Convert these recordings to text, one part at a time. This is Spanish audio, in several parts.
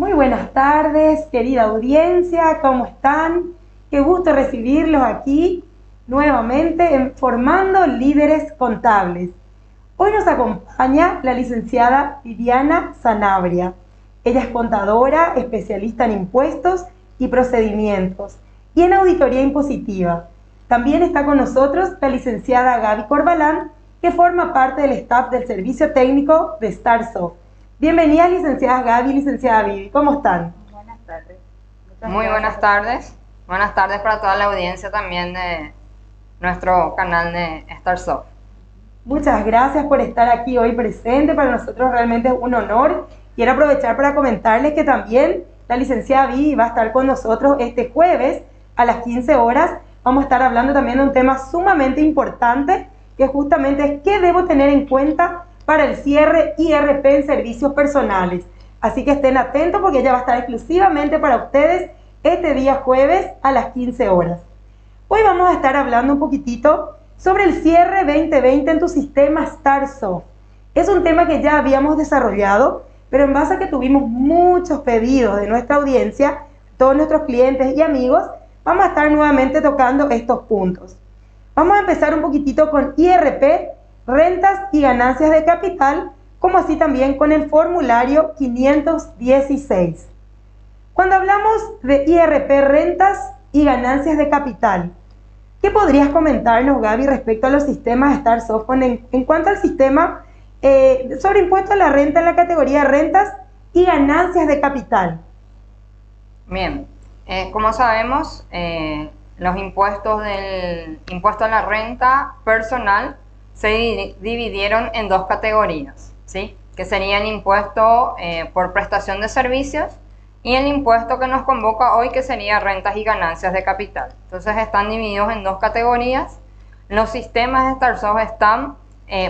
Muy buenas tardes, querida audiencia, ¿cómo están? Qué gusto recibirlos aquí nuevamente en Formando Líderes Contables. Hoy nos acompaña la licenciada Viviana Sanabria. Ella es contadora, especialista en impuestos y procedimientos y en auditoría impositiva. También está con nosotros la licenciada Gaby Corbalán, que forma parte del staff del servicio técnico de Starsoft. Bienvenidas, licenciadas Gaby y licenciada Vivi. ¿Cómo están? Buenas tardes. Muy buenas tardes. Buenas tardes para toda la audiencia también de nuestro canal de Starsoft. Muchas gracias por estar aquí hoy presente. Para nosotros realmente es un honor. Quiero aprovechar para comentarles que también la licenciada Vivi va a estar con nosotros este jueves a las 15 horas. Vamos a estar hablando también de un tema sumamente importante, que justamente es qué debo tener en cuenta para el cierre IRP en servicios personales. Así que estén atentos porque ella va a estar exclusivamente para ustedes este día jueves a las 15 horas. Hoy vamos a estar hablando un poquitito sobre el cierre 2020 en tu sistema Starsoft. Es un tema que ya habíamos desarrollado, pero en base a que tuvimos muchos pedidos de nuestra audiencia, todos nuestros clientes y amigos, vamos a estar nuevamente tocando estos puntos. Vamos a empezar un poquitito con IRP, rentas y ganancias de capital, como así también con el formulario 516. Cuando hablamos de IRP, rentas y ganancias de capital, ¿qué podrías comentarnos, Gaby, respecto a los sistemas Starsoft en cuanto al sistema sobre impuesto a la renta en la categoría de rentas y ganancias de capital? Bien, como sabemos, los impuestos del impuesto a la renta personal se dividieron en dos categorías, ¿sí? Que sería el impuesto por prestación de servicios y el impuesto que nos convoca hoy, que sería rentas y ganancias de capital. Entonces están divididos en dos categorías. Los sistemas de Starsoft están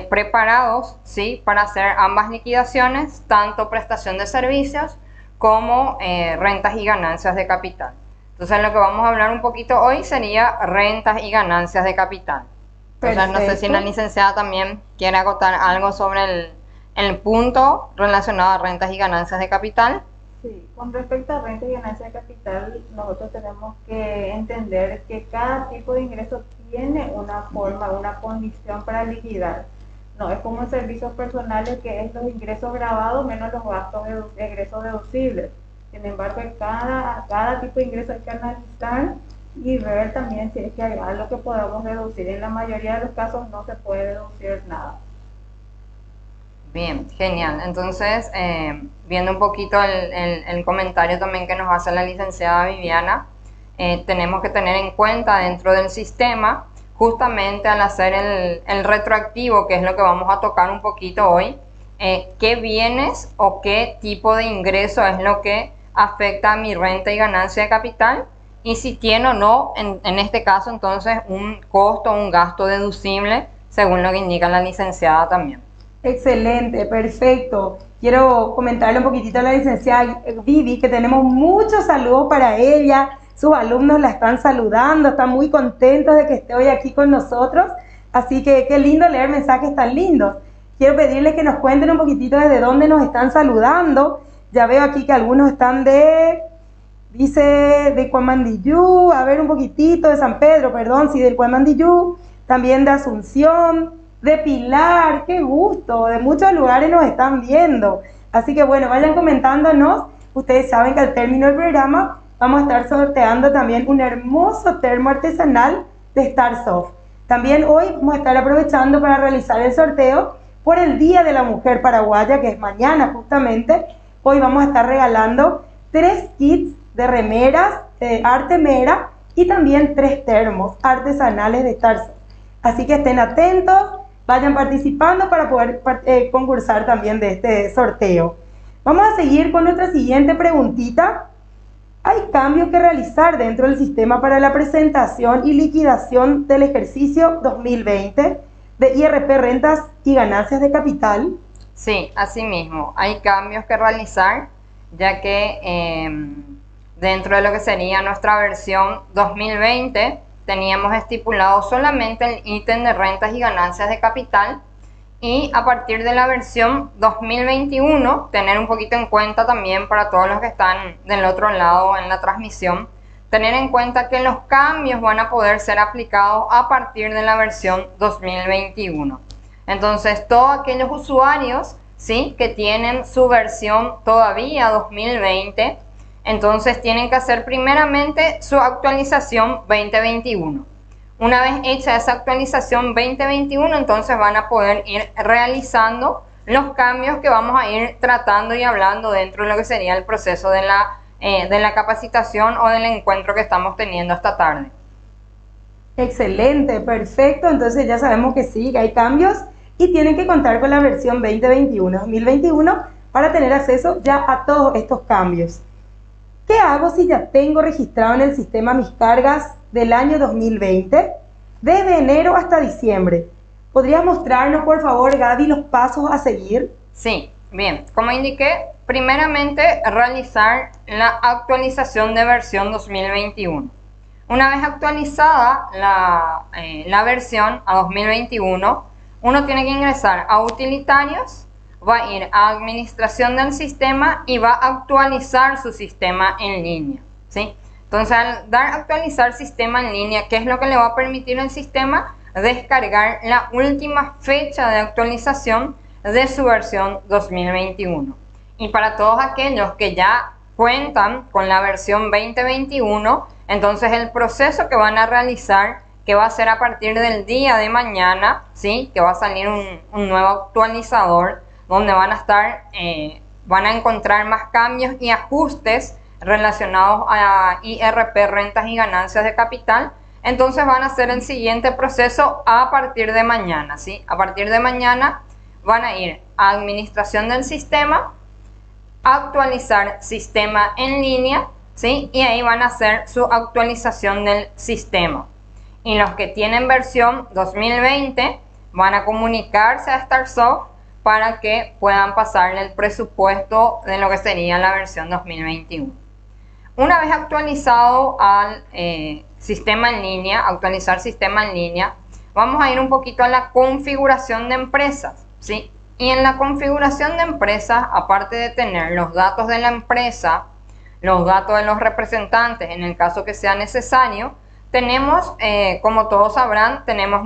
preparados, ¿sí?, para hacer ambas liquidaciones, tanto prestación de servicios como rentas y ganancias de capital. Entonces lo que vamos a hablar un poquito hoy sería rentas y ganancias de capital. Entonces no sé si la licenciada también quiere acotar algo sobre el punto relacionado a rentas y ganancias de capital. Sí, con respecto a rentas y ganancias de capital, nosotros tenemos que entender que cada tipo de ingreso tiene una forma, una condición para liquidar. No es como en servicios personales, que es los ingresos grabados menos los gastos de egresos deducibles. Sin embargo, cada tipo de ingreso hay que analizar y ver también si es que hay algo que podamos deducir. En la mayoría de los casos no se puede deducir nada. Bien, genial. Entonces, viendo un poquito el comentario también que nos hace la licenciada Viviana, tenemos que tener en cuenta dentro del sistema, justamente al hacer el retroactivo, que es lo que vamos a tocar un poquito hoy, qué bienes o qué tipo de ingreso es lo que afecta a mi renta y ganancia de capital, y si tiene o no, en este caso, entonces, un costo o un gasto deducible, según lo que indica la licenciada también. Excelente, perfecto. Quiero comentarle un poquitito a la licenciada Vivi que tenemos muchos saludos para ella. Sus alumnos la están saludando, están muy contentos de que esté hoy aquí con nosotros. Así que qué lindo leer mensajes tan lindos. Quiero pedirles que nos cuenten un poquitito desde dónde nos están saludando. Ya veo aquí que algunos están dice de Cuamandiyú, a ver un poquitito de San Pedro, perdón, sí, del Cuamandiyú, también de Asunción, de Pilar, qué gusto, de muchos lugares nos están viendo. Así que bueno, vayan comentándonos. Ustedes saben que al término del programa vamos a estar sorteando también un hermoso termo artesanal de Starsoft. También hoy vamos a estar aprovechando para realizar el sorteo por el Día de la Mujer Paraguaya, que es mañana justamente. Hoy vamos a estar regalando 3 kits de remeras Arte Mera y también 3 termos artesanales de Starsoft. Así que estén atentos, vayan participando para poder concursar también de este sorteo. Vamos a seguir con nuestra siguiente preguntita. ¿Hay cambios que realizar dentro del sistema para la presentación y liquidación del ejercicio 2020 de IRP, rentas y ganancias de capital? Sí, así mismo. Hay cambios que realizar, ya que dentro de lo que sería nuestra versión 2020, teníamos estipulado solamente el ítem de rentas y ganancias de capital, Y a partir de la versión 2021, tener un poquito en cuenta también para todos los que están del otro lado en la transmisión, tener en cuenta que los cambios van a poder ser aplicados a partir de la versión 2021. Entonces, todos aquellos usuarios, ¿sí?, que tienen su versión todavía 2020, entonces tienen que hacer primeramente su actualización 2021. Una vez hecha esa actualización 2021, entonces van a poder ir realizando los cambios que vamos a ir tratando y hablando dentro de lo que sería el proceso de la capacitación o del encuentro que estamos teniendo esta tarde. Excelente, perfecto. Entonces ya sabemos que sí, que hay cambios y tienen que contar con la versión 2021 para tener acceso ya a todos estos cambios. ¿Qué hago si ya tengo registrado en el sistema mis cargas del año 2020, desde enero hasta diciembre? ¿Podrías mostrarnos, por favor, Gaby, los pasos a seguir? Sí, bien. Como indiqué, primeramente realizar la actualización de versión 2021. Una vez actualizada la versión a 2021, uno tiene que ingresar a utilitarios, va a ir a administración del sistema y va a actualizar su sistema en línea, ¿sí? Entonces, al dar actualizar sistema en línea, ¿qué es lo que le va a permitir al sistema? Descargar la última fecha de actualización de su versión 2021. Y para todos aquellos que ya cuentan con la versión 2021, entonces el proceso que van a realizar, que va a ser a partir del día de mañana, ¿sí?, que va a salir un nuevo actualizador, donde van a encontrar más cambios y ajustes relacionados a IRP, rentas y ganancias de capital. Entonces van a hacer el siguiente proceso a partir de mañana, ¿sí? A partir de mañana van a ir a administración del sistema, actualizar sistema en línea, ¿sí?, y ahí van a hacer su actualización del sistema. Y los que tienen versión 2020 van a comunicarse a StarSoft para que puedan pasarle el presupuesto de lo que sería la versión 2021. Una vez actualizado al sistema en línea, actualizar sistema en línea, vamos a ir un poquito a la configuración de empresas, ¿sí? Y en la configuración de empresas, aparte de tener los datos de la empresa, los datos de los representantes, en el caso que sea necesario, tenemos, como todos sabrán, tenemos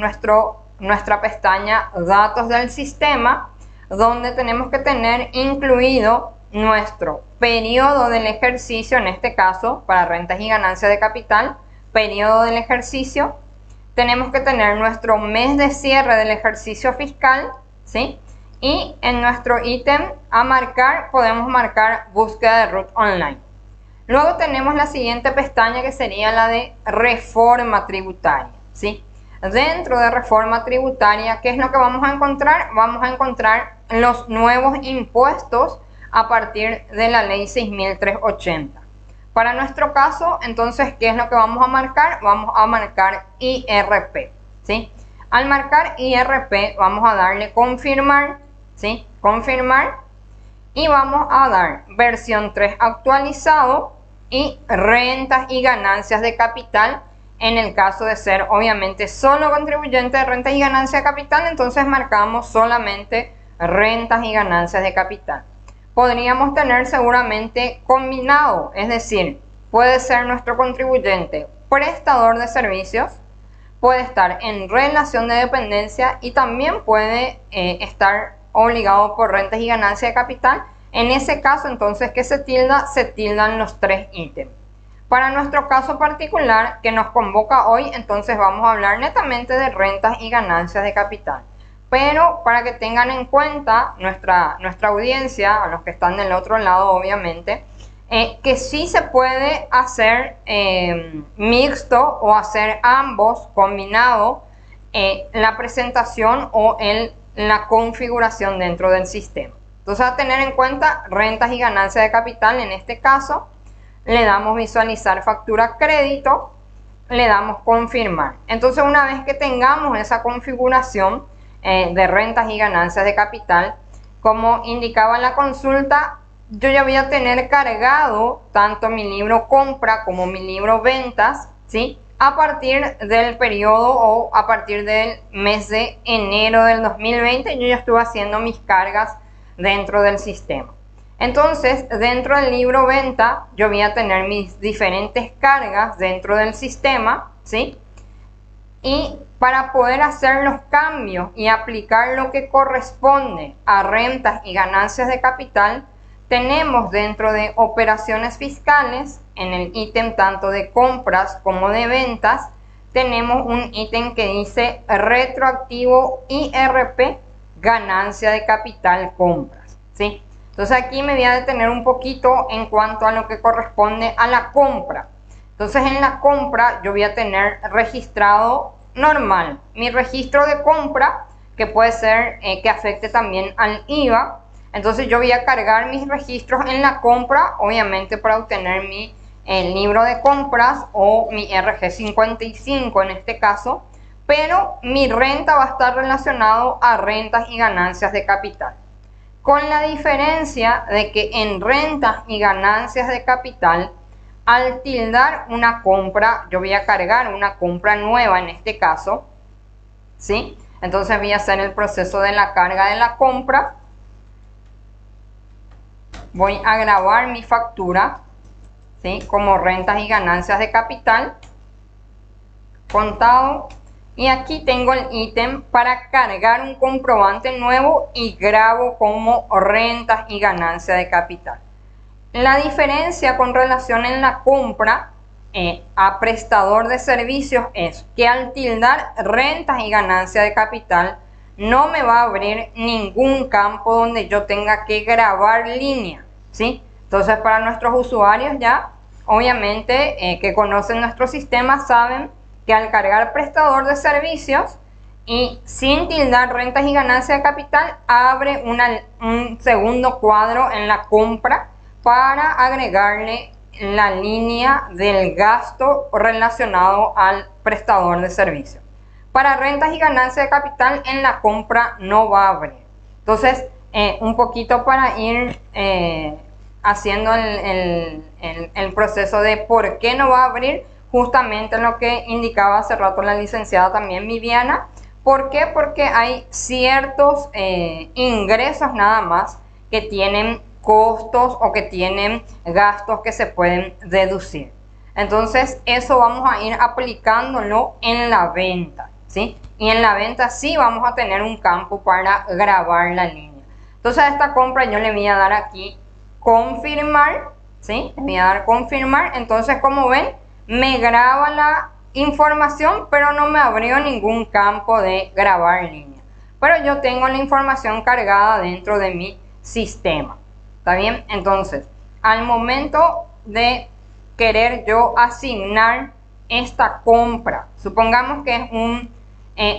nuestra pestaña datos del sistema, donde tenemos que tener incluido nuestro periodo del ejercicio, en este caso para rentas y ganancias de capital, periodo del ejercicio. Tenemos que tener nuestro mes de cierre del ejercicio fiscal, ¿sí? Y en nuestro ítem a marcar podemos marcar búsqueda de RUT online. Luego tenemos la siguiente pestaña, que sería la de reforma tributaria, ¿sí? Dentro de reforma tributaria, ¿qué es lo que vamos a encontrar? Vamos a encontrar los nuevos impuestos a partir de la ley 6.380. Para nuestro caso, entonces, ¿qué es lo que vamos a marcar? Vamos a marcar IRP, ¿sí? Al marcar IRP, vamos a darle confirmar, ¿sí? Confirmar, y vamos a dar versión 3 actualizado y rentas y ganancias de capital. En el caso de ser, obviamente, solo contribuyente de rentas y ganancias de capital, entonces marcamos solamente rentas y ganancias de capital. Podríamos tener seguramente combinado, es decir, puede ser nuestro contribuyente prestador de servicios, puede estar en relación de dependencia y también puede estar obligado por rentas y ganancias de capital. En ese caso, entonces, ¿qué se tilda? Se tildan los tres ítems. Para nuestro caso particular que nos convoca hoy, entonces vamos a hablar netamente de rentas y ganancias de capital. Pero para que tengan en cuenta nuestra audiencia, a los que están del otro lado obviamente, que sí se puede hacer mixto o hacer ambos combinado, la presentación o la configuración dentro del sistema. Entonces, a tener en cuenta rentas y ganancias de capital, en este caso le damos visualizar factura crédito, le damos confirmar. Entonces, una vez que tengamos esa configuración de rentas y ganancias de capital, como indicaba en la consulta, yo ya voy a tener cargado tanto mi libro compra como mi libro ventas, ¿sí?, a partir del periodo o a partir del mes de enero del 2020 yo ya estuve haciendo mis cargas dentro del sistema. Entonces, dentro del libro venta, yo voy a tener mis diferentes cargas dentro del sistema, ¿sí? Y para poder hacer los cambios y aplicar lo que corresponde a rentas y ganancias de capital, tenemos dentro de operaciones fiscales, en el ítem tanto de compras como de ventas, tenemos un ítem que dice retroactivo IRP, ganancia de capital compras, ¿sí? Entonces aquí me voy a detener un poquito en cuanto a lo que corresponde a la compra. Entonces en la compra yo voy a tener registrado normal mi registro de compra, que puede ser que afecte también al IVA. Entonces yo voy a cargar mis registros en la compra, obviamente para obtener mi libro de compras o mi RG55 en este caso, pero mi renta va a estar relacionado a rentas y ganancias de capital. Con la diferencia de que en rentas y ganancias de capital, al tildar una compra, yo voy a cargar una compra nueva en este caso, ¿sí? Entonces voy a hacer el proceso de la carga de la compra. Voy a grabar mi factura, ¿sí? Como rentas y ganancias de capital, contado. Y aquí tengo el ítem para cargar un comprobante nuevo y grabo como rentas y ganancias de capital. La diferencia con relación en la compra a prestador de servicios es que al tildar rentas y ganancias de capital no me va a abrir ningún campo donde yo tenga que grabar línea, ¿sí? Entonces para nuestros usuarios ya, obviamente que conocen nuestro sistema, saben que al cargar prestador de servicios y sin tildar rentas y ganancias de capital, abre un segundo cuadro en la compra para agregarle la línea del gasto relacionado al prestador de servicios. Para rentas y ganancias de capital en la compra no va a abrir. Entonces, un poquito para ir haciendo el proceso de por qué no va a abrir, justamente lo que indicaba hace rato la licenciada también Viviana. ¿Por qué? Porque hay ciertos ingresos nada más que tienen costos o que tienen gastos que se pueden deducir. Entonces eso vamos a ir aplicándolo en la venta, ¿sí? Y en la venta sí vamos a tener un campo para grabar la línea. Entonces a esta compra yo le voy a dar aquí confirmar, ¿sí? Le voy a dar confirmar. Entonces, como ven, me graba la información, pero no me abrió ningún campo de grabar línea. Pero yo tengo la información cargada dentro de mi sistema. ¿Está bien? Entonces, al momento de querer yo asignar esta compra, supongamos que es un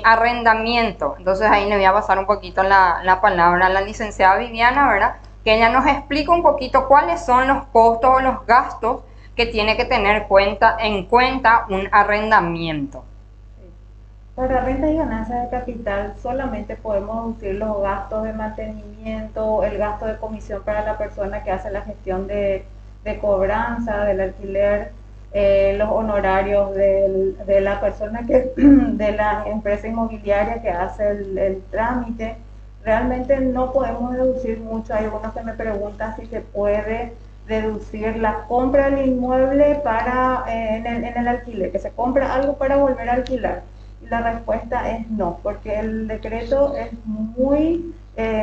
arrendamiento. Entonces ahí le voy a pasar un poquito la palabra a la licenciada Viviana, ¿verdad? Que ella nos explica un poquito cuáles son los costos o los gastos que tiene que tener en cuenta un arrendamiento. Para rentas y ganancias de capital solamente podemos deducir los gastos de mantenimiento, el gasto de comisión para la persona que hace la gestión de cobranza del alquiler, los honorarios de la persona de la empresa inmobiliaria que hace el trámite. Realmente no podemos deducir mucho. Hay algunos que me preguntan si se puede deducir la compra del inmueble en el alquiler, que se compra algo para volver a alquilar. Y la respuesta es no, porque el decreto es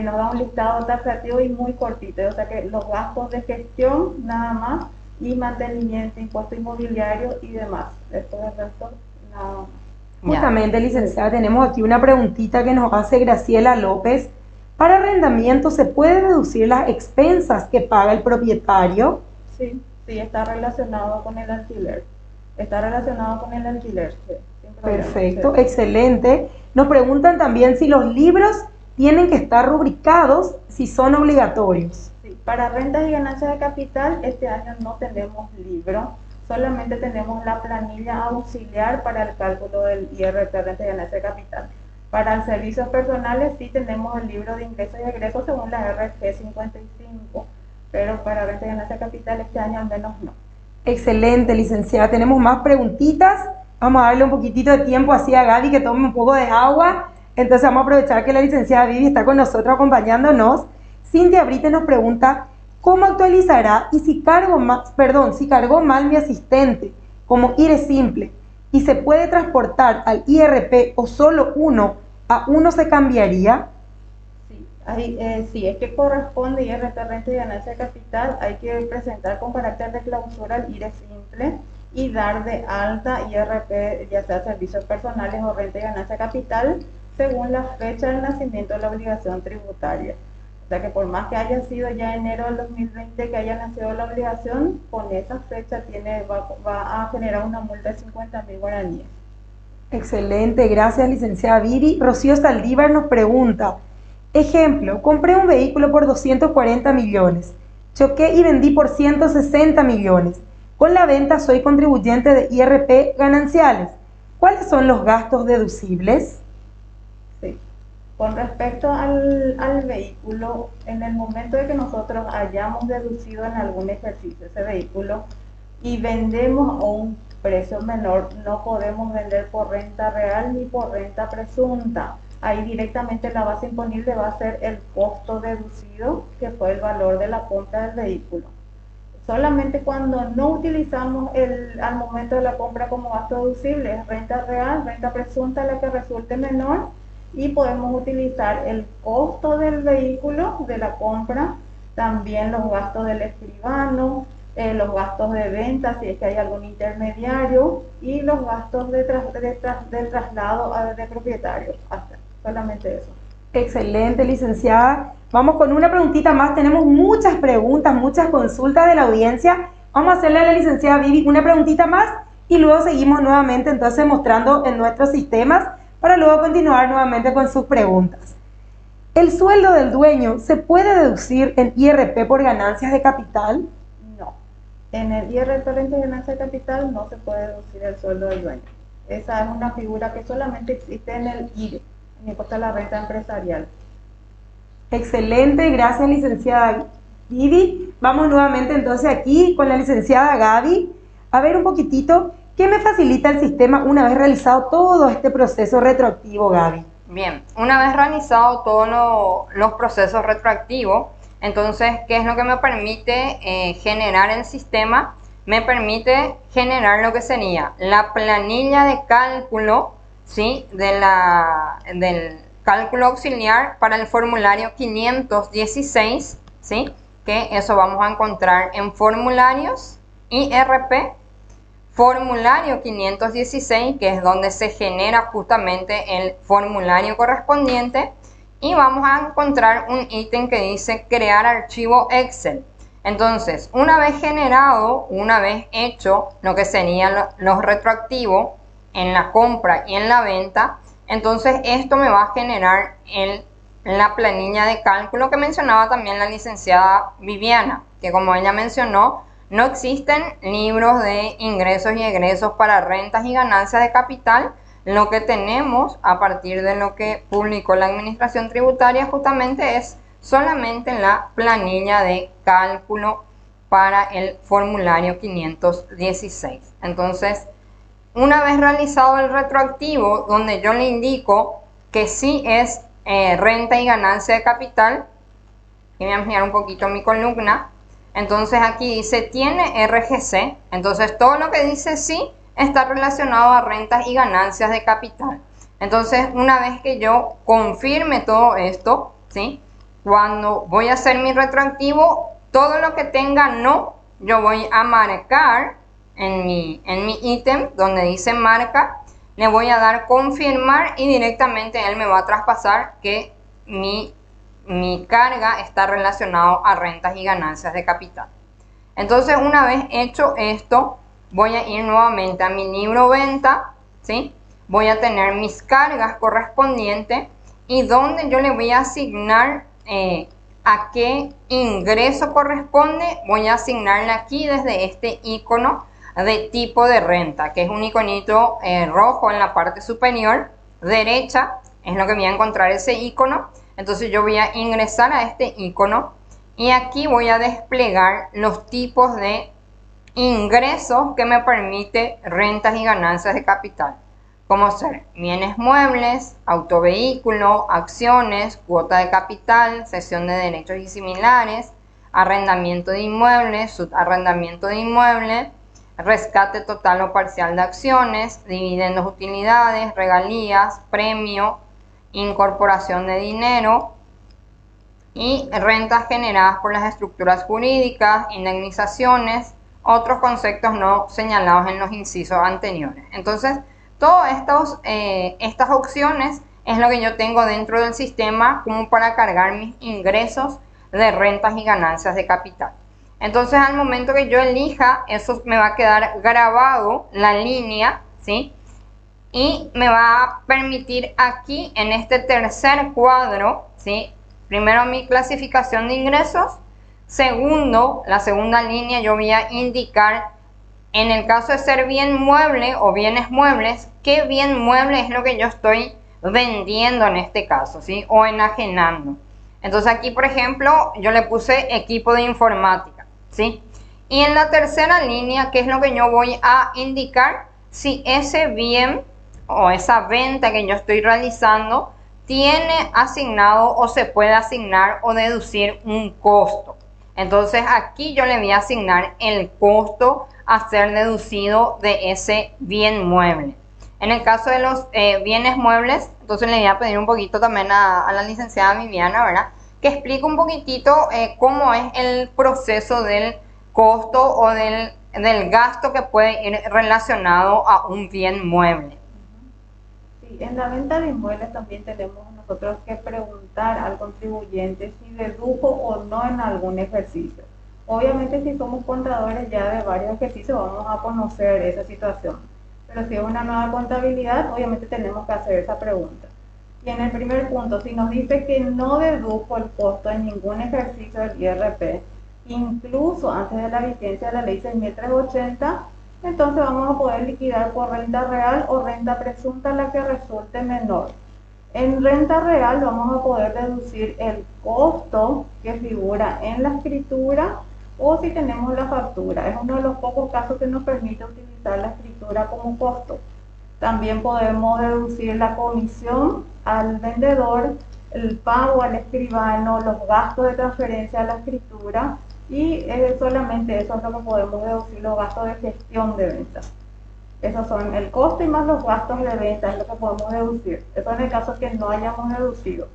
nos da un listado taxativo y muy cortito, o sea que los gastos de gestión nada más y mantenimiento, impuesto inmobiliario y demás, después del resto nada más. Justamente, licenciada, tenemos aquí una preguntita que nos hace Graciela López. ¿Para arrendamiento se puede deducir las expensas que paga el propietario? Sí, está relacionado con el alquiler. Está relacionado con el alquiler, sí. Perfecto, sí. Excelente. Nos preguntan también si los libros tienen que estar rubricados, si son obligatorios. Sí, para rentas y ganancias de capital este año no tenemos libro, solamente tenemos la planilla auxiliar para el cálculo del IRP, renta y ganancia de capital. Para los servicios personales sí tenemos el libro de ingresos y egresos según la RG55, pero para renta y ganancia de capital este año al menos no. Excelente, licenciada. Tenemos más preguntitas. Vamos a darle un poquitito de tiempo así a Gaby que tome un poco de agua. Entonces vamos a aprovechar que la licenciada Vivi está con nosotros acompañándonos. Cintia Brite nos pregunta, ¿cómo actualizará y si cargó mal mi asistente como IRE simple y se puede transportar al IRP o solo uno a uno se cambiaría? Sí, es que corresponde IRP renta y ganancia de capital, hay que presentar con carácter de clausura el IRE simple y dar de alta IRP, ya sea servicios personales o renta y ganancia de capital, según la fecha del nacimiento de la obligación tributaria. O sea que por más que haya sido ya enero del 2020 que haya nacido la obligación, con esa fecha va a generar una multa de 50.000 guaraníes. Excelente, gracias licenciada Viri. Rocío Saldívar nos pregunta, ejemplo, compré un vehículo por 240 millones, choqué y vendí por 160 millones. Con la venta soy contribuyente de IRP gananciales. ¿Cuáles son los gastos deducibles? Sí. Con respecto al vehículo, en el momento de que nosotros hayamos deducido en algún ejercicio ese vehículo y vendemos a un precio menor, no podemos vender por renta real ni por renta presunta. Ahí directamente la base imponible va a ser el costo deducido, que fue el valor de la compra del vehículo. Solamente cuando no utilizamos al momento de la compra como gasto deducible, es renta real, renta presunta la que resulte menor, y podemos utilizar el costo del vehículo, de la compra, también los gastos del escribano, los gastos de venta si es que hay algún intermediario y los gastos del traslado de propietarios. Solamente eso. Excelente, licenciada. Vamos con una preguntita más. Tenemos muchas preguntas, muchas consultas de la audiencia. Vamos a hacerle a la licenciada Vivi una preguntita más y luego seguimos nuevamente entonces mostrando en nuestros sistemas para luego continuar nuevamente con sus preguntas. ¿El sueldo del dueño se puede deducir en IRP por ganancias de capital? No. En el IRP renta y ganancia de capital no se puede deducir el sueldo del dueño. Esa es una figura que solamente existe en el IRE, en el impuesto a la renta empresarial. Excelente, gracias licenciada Vivi. Vamos nuevamente entonces aquí con la licenciada Gaby a ver un poquitito qué me facilita el sistema una vez realizado todo este proceso retroactivo, Gaby. Bien, una vez realizado todos los procesos retroactivos, entonces, ¿qué es lo que me permite generar el sistema? Me permite generar lo que sería la planilla de cálculo, ¿sí? Del cálculo auxiliar para el formulario 516, ¿sí? Que eso vamos a encontrar en formularios IRP, formulario 516, que es donde se genera justamente el formulario correspondiente, y vamos a encontrar un ítem que dice crear archivo Excel. Entonces, una vez generado, una vez hecho lo que serían los retroactivos en la compra y en la venta, entonces esto me va a generar la planilla de cálculo que mencionaba también la licenciada Viviana, que como ella mencionó, no existen libros de ingresos y egresos para rentas y ganancias de capital. Lo que tenemos a partir de lo que publicó la Administración Tributaria justamente es solamente la planilla de cálculo para el formulario 516. Entonces, una vez realizado el retroactivo, donde yo le indico que sí es renta y ganancia de capital, y voy a ampliar un poquito mi columna, entonces aquí dice tiene RGC, entonces todo lo que dice sí está relacionado a rentas y ganancias de capital. Entonces, una vez que yo confirme todo esto, ¿sí? Cuando voy a hacer mi retroactivo, todo lo que tenga no, yo voy a marcar en mi ítem donde dice marca, le voy a dar confirmar y directamente él me va a traspasar que mi carga está relacionado a rentas y ganancias de capital. Entonces, una vez hecho esto, voy a ir nuevamente a mi libro venta, ¿sí? Voy a tener mis cargas correspondientes y donde yo le voy a asignar a qué ingreso corresponde, voy a asignarle aquí desde este icono de tipo de renta, que es un iconito rojo en la parte superior derecha, es lo que voy a encontrar ese icono. Entonces yo voy a ingresar a este icono y aquí voy a desplegar los tipos de ingresos que me permite rentas y ganancias de capital, como ser bienes muebles, autovehículo, acciones, cuota de capital, cesión de derechos y similares, arrendamiento de inmuebles, subarrendamiento de inmuebles, rescate total o parcial de acciones, dividendos, utilidades, regalías, premio, incorporación de dinero y rentas generadas por las estructuras jurídicas, indemnizaciones, otros conceptos no señalados en los incisos anteriores. Entonces, todas estas opciones es lo que yo tengo dentro del sistema como para cargar mis ingresos de rentas y ganancias de capital. Entonces, al momento que yo elija, eso me va a quedar grabado la línea, ¿sí? Y me va a permitir aquí, en este tercer cuadro, ¿sí? Primero, mi clasificación de ingresos. Segundo, la segunda línea, yo voy a indicar, en el caso de ser bien mueble o bienes muebles, qué bien mueble es lo que yo estoy vendiendo en este caso, ¿sí? O enajenando. Entonces aquí, por ejemplo, yo le puse equipo de informática, ¿sí? Y en la tercera línea, ¿qué es lo que yo voy a indicar? Si ese bien o esa venta que yo estoy realizando tiene asignado o se puede asignar o deducir un costo. Entonces aquí yo le voy a asignar el costo a ser deducido de ese bien mueble. En el caso de los bienes muebles, entonces le voy a pedir un poquito también a la licenciada Viviana, ¿verdad? Que explique un poquitito cómo es el proceso del costo o del gasto que puede ir relacionado a un bien mueble. Sí, en la venta de inmuebles también tenemos nosotros que preguntar al contribuyente si dedujo o no en algún ejercicio. Obviamente, si somos contadores ya de varios ejercicios vamos a conocer esa situación, pero si es una nueva contabilidad, obviamente tenemos que hacer esa pregunta. Y en el primer punto, si nos dice que no dedujo el costo en ningún ejercicio del IRP, incluso antes de la vigencia de la ley 6.380, entonces vamos a poder liquidar por renta real o renta presunta, la que resulte menor. En renta real vamos a poder deducir el costo que figura en la escritura o si tenemos la factura. Es uno de los pocos casos que nos permite utilizar la escritura como costo. También podemos deducir la comisión al vendedor, el pago al escribano, los gastos de transferencia a la escritura y solamente eso es lo que podemos deducir, los gastos de gestión de ventas. Esos son el costo y más los gastos de venta, es lo que podemos deducir. Eso en el caso que no hayamos deducido.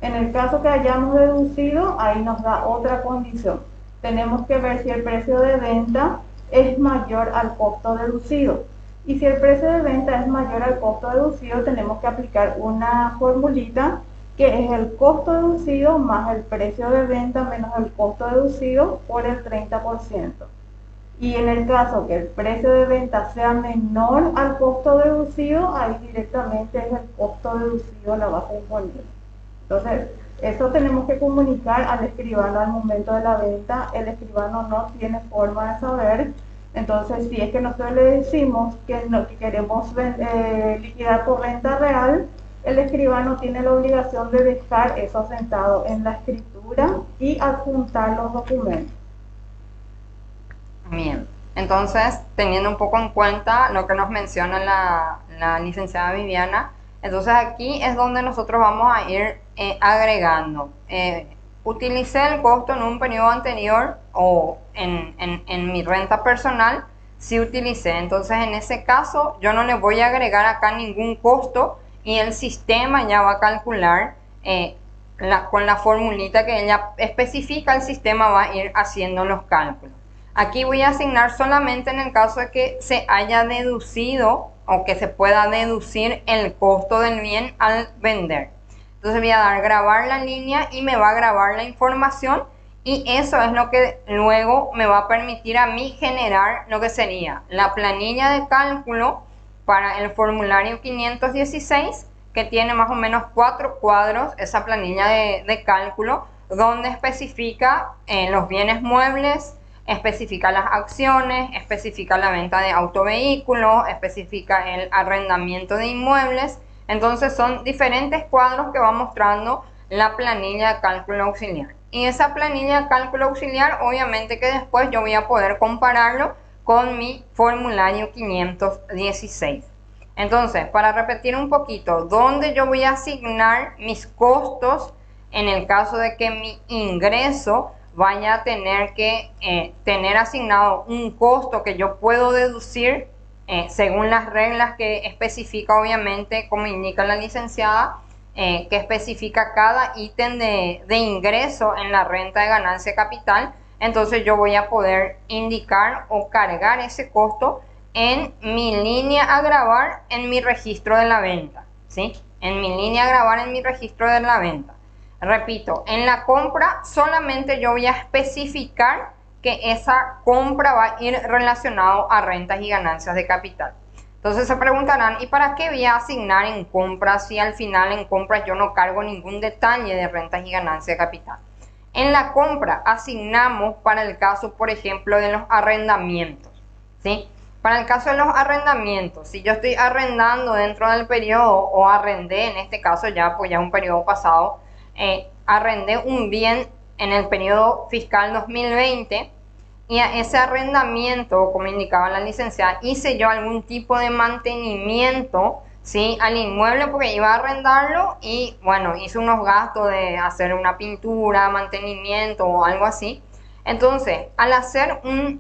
En el caso que hayamos deducido, ahí nos da otra condición. Tenemos que ver si el precio de venta es mayor al costo deducido. Y si el precio de venta es mayor al costo deducido, tenemos que aplicar una formulita que es el costo deducido más el precio de venta menos el costo deducido por el 30%. Y en el caso que el precio de venta sea menor al costo deducido, ahí directamente es el costo deducido la base imponible. Entonces, eso tenemos que comunicar al escribano al momento de la venta. El escribano no tiene forma de saber. Entonces, si es que nosotros le decimos que queremos liquidar por renta real, el escribano tiene la obligación de dejar eso sentado en la escritura y adjuntar los documentos. Bien, entonces, teniendo un poco en cuenta lo que nos menciona la licenciada Viviana, entonces aquí es donde nosotros vamos a ir agregando. Utilicé el costo en un periodo anterior o en mi renta personal, sí utilicé. Entonces, en ese caso, yo no le voy a agregar acá ningún costo y el sistema ya va a calcular con la formulita que ella especifica, el sistema va a ir haciendo los cálculos. Aquí voy a asignar solamente en el caso de que se haya deducido o que se pueda deducir el costo del bien al vender. Entonces voy a dar grabar la línea y me va a grabar la información y eso es lo que luego me va a permitir a mí generar lo que sería la planilla de cálculo para el formulario 516, que tiene más o menos 4 cuadros, esa planilla de cálculo, donde especifica los bienes muebles, especifica las acciones, especifica la venta de autovehículos, especifica el arrendamiento de inmuebles. Entonces son diferentes cuadros que va mostrando la planilla de cálculo auxiliar. Y esa planilla de cálculo auxiliar, obviamente que después yo voy a poder compararlo con mi formulario 516. Entonces, para repetir un poquito, ¿dónde yo voy a asignar mis costos en el caso de que mi ingreso vaya a tener que tener asignado un costo que yo puedo deducir según las reglas que especifica, obviamente, como indica la licenciada, que especifica cada ítem de ingreso en la renta de ganancia de capital? Entonces yo voy a poder indicar o cargar ese costo en mi línea a grabar en mi registro de la venta, ¿sí? En mi línea a grabar en mi registro de la venta. Repito, en la compra solamente yo voy a especificar que esa compra va a ir relacionado a rentas y ganancias de capital. Entonces se preguntarán, ¿y para qué voy a asignar en compras si al final en compras yo no cargo ningún detalle de rentas y ganancias de capital? En la compra asignamos para el caso, por ejemplo, de los arrendamientos, ¿sí? Para el caso de los arrendamientos, si yo estoy arrendando dentro del periodo, o arrendé, en este caso ya, pues ya un periodo pasado, arrendé un bien en el periodo fiscal 2020 y a ese arrendamiento, como indicaba la licenciada, hice yo algún tipo de mantenimiento, ¿sí?, al inmueble porque iba a arrendarlo y bueno, hice unos gastos de hacer una pintura, mantenimiento o algo así. Entonces, al hacer un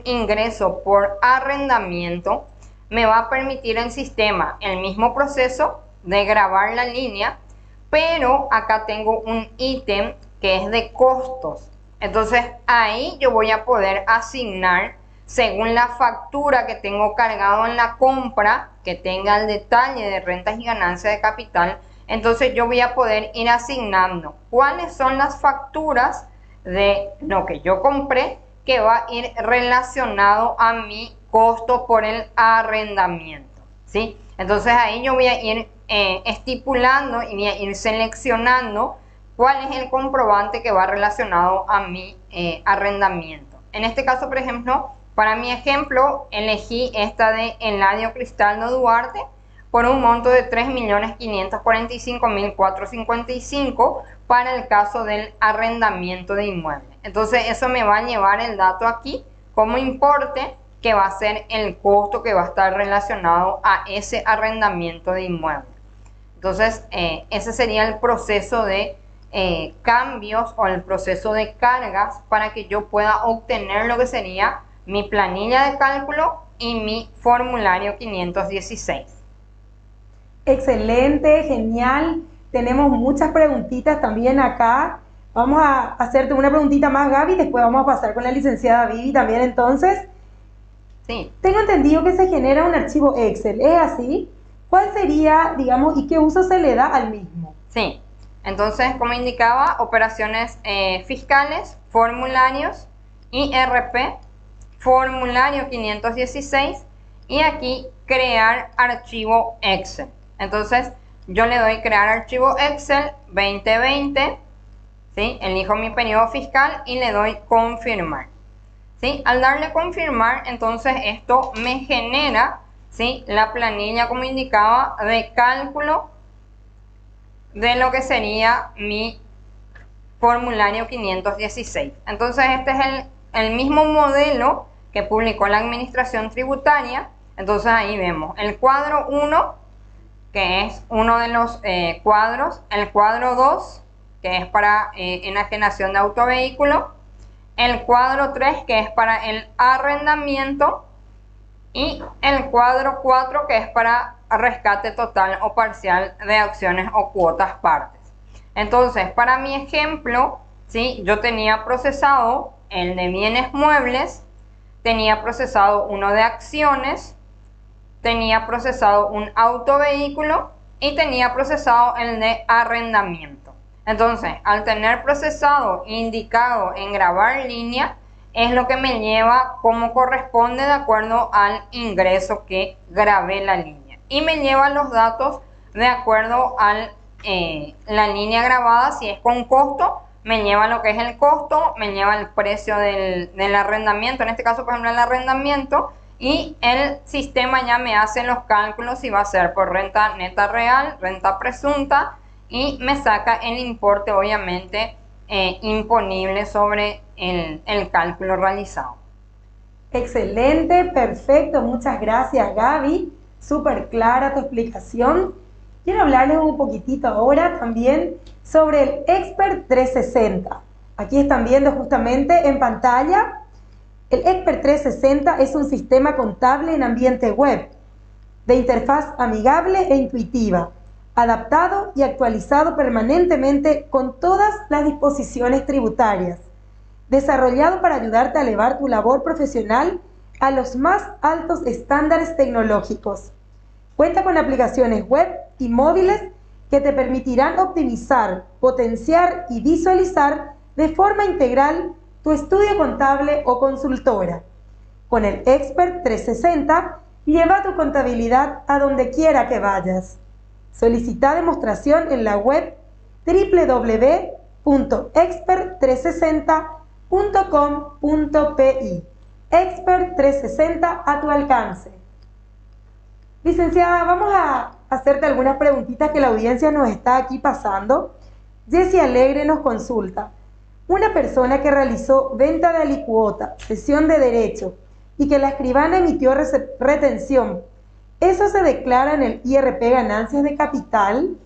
ingreso por arrendamiento, me va a permitir el sistema el mismo proceso de grabar la línea, pero acá tengo un ítem que es de costos. Entonces, ahí yo voy a poder asignar, según la factura que tengo cargado en la compra, que tenga el detalle de rentas y ganancias de capital. Entonces, yo voy a poder ir asignando cuáles son las facturas de lo que yo compré que va a ir relacionado a mi costo por el arrendamiento, ¿sí? Entonces ahí yo voy a ir estipulando y voy a ir seleccionando cuál es el comprobante que va relacionado a mi arrendamiento. En este caso, por ejemplo, para mi ejemplo, elegí esta de Eladio Cristaldo Duarte por un monto de 3.545.455 para el caso del arrendamiento de inmueble. Entonces eso me va a llevar el dato aquí como importe, que va a ser el costo que va a estar relacionado a ese arrendamiento de inmueble. Entonces ese sería el proceso de cambios o el proceso de cargas para que yo pueda obtener lo que sería mi planilla de cálculo y mi formulario 516. Excelente, genial. Tenemos muchas preguntitas también acá. Vamos a hacerte una preguntita más, Gaby, después vamos a pasar con la licenciada Vivi también. Entonces, sí, tengo entendido que se genera un archivo Excel, ¿es así? ¿Cuál sería, digamos, y qué uso se le da al mismo? Sí, entonces, como indicaba, operaciones fiscales, formularios, IRP, formulario 516 y aquí crear archivo Excel. Entonces, yo le doy crear archivo Excel 2020, ¿sí? Elijo mi periodo fiscal y le doy confirmar, ¿sí? Al darle confirmar, entonces esto me genera, ¿sí?, la planilla, como indicaba, de cálculo de lo que sería mi formulario 516. Entonces, este es el mismo modelo que publicó la Administración Tributaria. Entonces, ahí vemos el cuadro 1, que es uno de los cuadros, el cuadro 2, que es para enajenación de autovehículo, el cuadro 3, que es para el arrendamiento, y el cuadro 4, que es para rescate total o parcial de acciones o cuotas partes. Entonces, para mi ejemplo, ¿sí?, yo tenía procesado el de bienes muebles, tenía procesado uno de acciones, tenía procesado un autovehículo y tenía procesado el de arrendamiento. Entonces, al tener procesado indicado en grabar línea, es lo que me lleva como corresponde de acuerdo al ingreso que grabé la línea. Y me lleva los datos de acuerdo a la línea grabada. Si es con costo, me lleva lo que es el costo, me lleva el precio del arrendamiento, en este caso, por ejemplo, el arrendamiento, y el sistema ya me hace los cálculos si va a ser por renta neta real, renta presunta, y me saca el importe, obviamente, imponible sobre el cálculo realizado. Excelente, perfecto, muchas gracias Gaby, súper clara tu explicación. Quiero hablarles un poquitito ahora también sobre el Expert 360. Aquí están viendo justamente en pantalla. El Expert 360 es un sistema contable en ambiente web, de interfaz amigable e intuitiva, adaptado y actualizado permanentemente con todas las disposiciones tributarias, desarrollado para ayudarte a elevar tu labor profesional a los más altos estándares tecnológicos. Cuenta con aplicaciones web y móviles que te permitirán optimizar, potenciar y visualizar de forma integral tu estudio contable o consultora. Con el Expert 360, lleva tu contabilidad a donde quiera que vayas. Solicita demostración en la web www.expert360.com.pi. Expert 360 a tu alcance. Licenciada, vamos a hacerte algunas preguntitas que la audiencia nos está aquí pasando. Jessie Alegre nos consulta. Una persona que realizó venta de alicuota, cesión de derecho y que la escribana emitió retención, ¿eso se declara en el IRP ganancias de capital?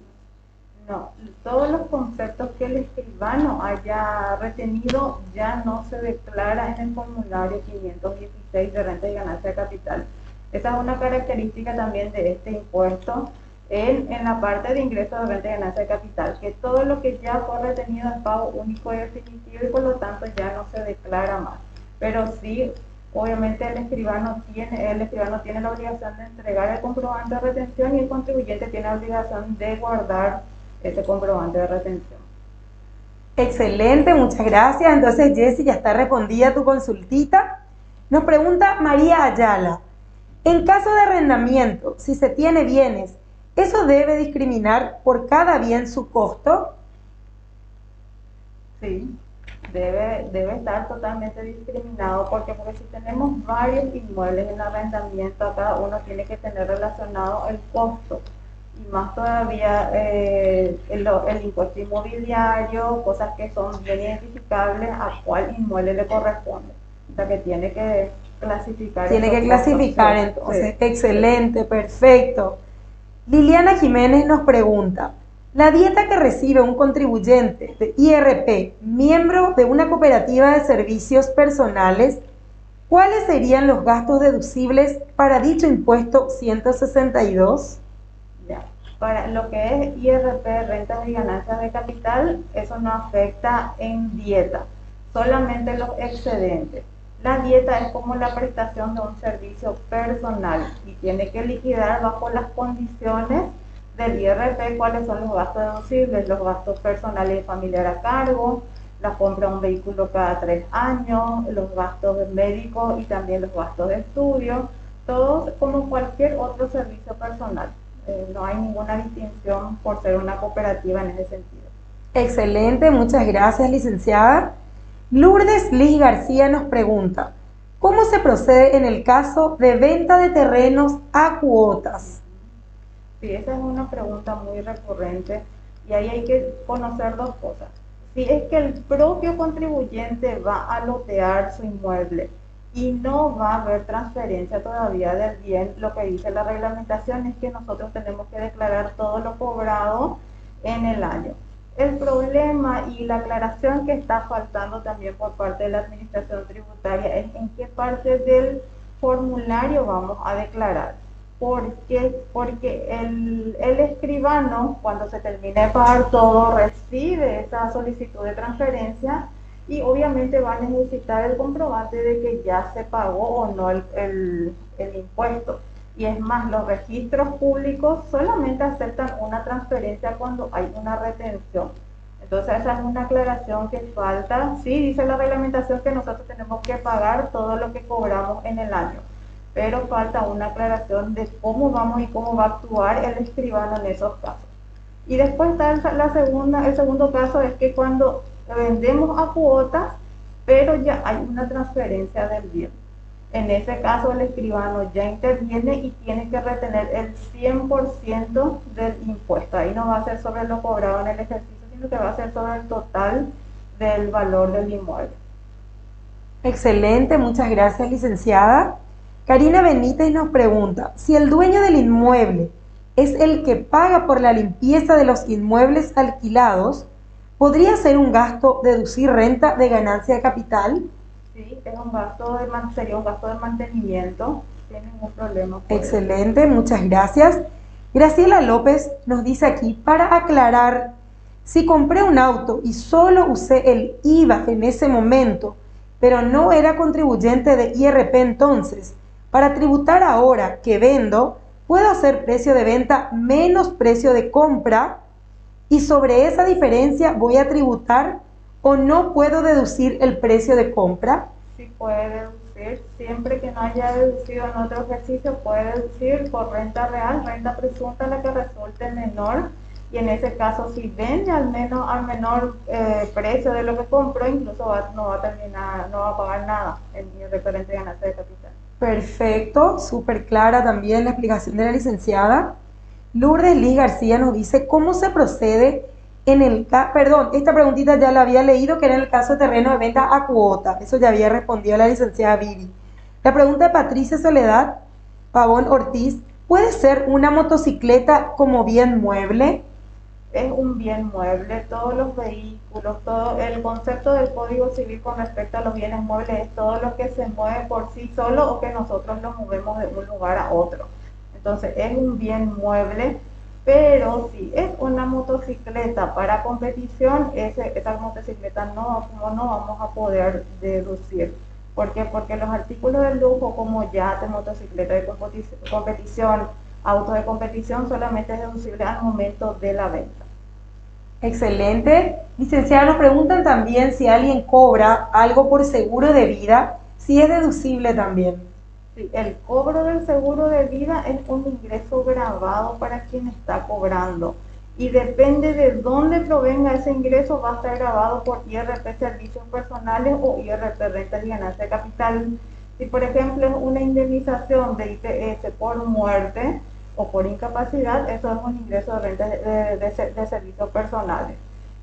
No, todos los conceptos que el escribano haya retenido ya no se declara en el formulario 516 de renta y ganancia de capital. Esa es una característica también de este impuesto en la parte de ingresos de renta y ganancia de capital, que todo lo que ya fue retenido es pago único y definitivo y por lo tanto ya no se declara más. Pero sí, obviamente el escribano tiene la obligación de entregar el comprobante de retención y el contribuyente tiene la obligación de guardar ese comprobante de retención. Excelente, muchas gracias. Entonces, Jessie, ya está respondida tu consultita. Nos pregunta María Ayala. En caso de arrendamiento, si se tiene bienes, ¿eso debe discriminar por cada bien su costo? Sí, debe estar totalmente discriminado porque si tenemos varios inmuebles en arrendamiento, a cada uno tiene que tener relacionado el costo. Y más todavía el impuesto inmobiliario, cosas que son bien identificables a cuál inmueble le corresponde. O sea que tiene que clasificar. Tiene que clasificar entonces. Sí. Excelente, perfecto. Liliana Jiménez nos pregunta, ¿la dieta que recibe un contribuyente de IRP, miembro de una cooperativa de servicios personales, cuáles serían los gastos deducibles para dicho impuesto 162? Ya. Para lo que es IRP, rentas y ganancias de capital, eso no afecta en dieta, solamente los excedentes. La dieta es como la prestación de un servicio personal y tiene que liquidar bajo las condiciones del IRP cuáles son los gastos deducibles, los gastos personales y familiares a cargo, la compra de un vehículo cada 3 años, los gastos médicos y también los gastos de estudio, todos como cualquier otro servicio personal. No hay ninguna distinción por ser una cooperativa en ese sentido. Excelente, muchas gracias, licenciada. Lourdes Liz García nos pregunta, ¿cómo se procede en el caso de venta de terrenos a cuotas? Sí, esa es una pregunta muy recurrente y ahí hay que conocer dos cosas. Si es que el propio contribuyente va a lotear su inmueble y no va a haber transferencia todavía del bien, lo que dice la reglamentación es que nosotros tenemos que declarar todo lo cobrado en el año. El problema y la aclaración que está faltando también por parte de la administración tributaria es en qué parte del formulario vamos a declarar. ¿Por qué? Porque el escribano, cuando se termine de pagar todo, recibe esa solicitud de transferencia y obviamente va a necesitar el comprobante de que ya se pagó o no el impuesto. Y es más, los registros públicos solamente aceptan una transferencia cuando hay una retención. Entonces esa es una aclaración que falta. Sí, dice la reglamentación que nosotros tenemos que pagar todo lo que cobramos en el año, pero falta una aclaración de cómo vamos y cómo va a actuar el escribano en esos casos. Y después está el segundo caso, es que cuando vendemos a cuotas, pero ya hay una transferencia del bien. En ese caso el escribano ya interviene y tiene que retener el 100% del impuesto. Ahí no va a ser sobre lo cobrado en el ejercicio, sino que va a ser sobre el total del valor del inmueble. Excelente, muchas gracias, licenciada. Karina Benítez nos pregunta, si el dueño del inmueble es el que paga por la limpieza de los inmuebles alquilados, ¿podría ser un gasto deducir renta de ganancia de capital? Sí, es un gasto sería un gasto de mantenimiento, sin ningún problema. Excelente, muchas gracias. Graciela López nos dice aquí, para aclarar, si compré un auto y solo usé el IVA en ese momento, pero no era contribuyente de IRP entonces, para tributar ahora que vendo, ¿puedo hacer precio de venta menos precio de compra? Y sobre esa diferencia voy a tributar o no puedo deducir el precio de compra. Sí puede deducir, siempre que no haya deducido en otro ejercicio, puede deducir por renta real, renta presunta, la que resulte menor. Y en ese caso, si vende al menor precio de lo que compró, incluso no va a pagar nada en referente a ganancia de capital. Perfecto, súper clara también la explicación de la licenciada. Lourdes Liz García nos dice cómo se procede en el caso, perdón, esta preguntita ya la había leído, que era en el caso de terreno de venta a cuota. Eso ya había respondido la licenciada Vivi. La pregunta de Patricia Soledad Pavón Ortiz, ¿puede ser una motocicleta como bien mueble? Es un bien mueble, todos los vehículos, todo el concepto del Código Civil con respecto a los bienes muebles es todo lo que se mueve por sí solo o que nosotros lo movemos de un lugar a otro. Entonces es un bien mueble, pero si es una motocicleta para competición, esa motocicleta no vamos a poder deducir. ¿Por qué? Porque los artículos de lujo como yate, motocicleta de competición, auto de competición, solamente es deducible al momento de la venta. Excelente. Licenciada, nos preguntan también si alguien cobra algo por seguro de vida, si es deducible también. Sí, el cobro del seguro de vida es un ingreso gravado para quien está cobrando y depende de dónde provenga ese ingreso, va a estar grabado por IRP servicios personales o IRP rentas y ganancia de capital. Si por ejemplo es una indemnización de IPS por muerte o por incapacidad, eso es un ingreso de rentas de servicios personales.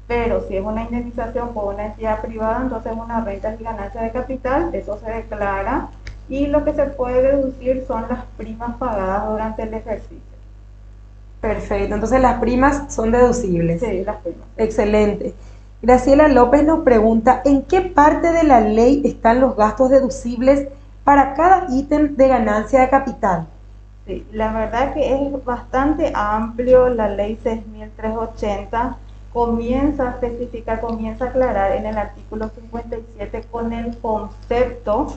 Pero si es una indemnización por una entidad privada, entonces es una renta y ganancia de capital, eso se declara. Y lo que se puede deducir son las primas pagadas durante el ejercicio. Perfecto, entonces las primas son deducibles. Sí, las primas. Excelente. Graciela López nos pregunta, ¿en qué parte de la ley están los gastos deducibles para cada ítem de ganancia de capital? Sí, la verdad que es bastante amplio la ley 6.380. Comienza a especificar, comienza a aclarar en el artículo 57 con el concepto.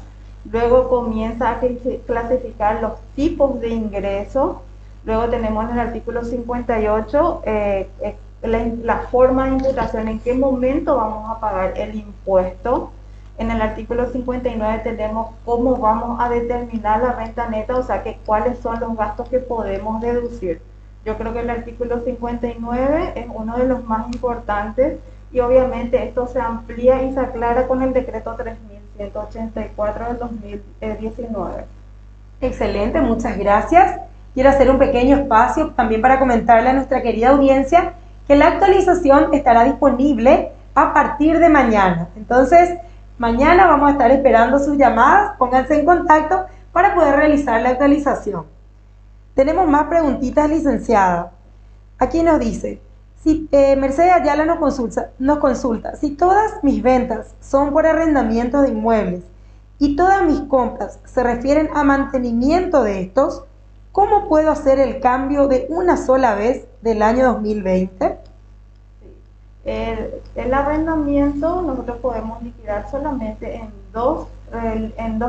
Luego comienza a clasificar los tipos de ingresos. Luego tenemos en el artículo 58 la forma de imputación, en qué momento vamos a pagar el impuesto. En el artículo 59 tenemos cómo vamos a determinar la renta neta, o sea, que cuáles son los gastos que podemos deducir. Yo creo que el artículo 59 es uno de los más importantes y obviamente esto se amplía y se aclara con el decreto 3.184 del 2019. Excelente, muchas gracias. Quiero hacer un pequeño espacio también para comentarle a nuestra querida audiencia que la actualización estará disponible a partir de mañana. Entonces, mañana vamos a estar esperando sus llamadas, pónganse en contacto para poder realizar la actualización. Tenemos más preguntitas, licenciada. Aquí nos dice, si Mercedes Ayala nos consulta, si todas mis ventas son por arrendamiento de inmuebles y todas mis compras se refieren a mantenimiento de estos, ¿cómo puedo hacer el cambio de una sola vez del año 2020? El arrendamiento nosotros podemos liquidar solamente en dos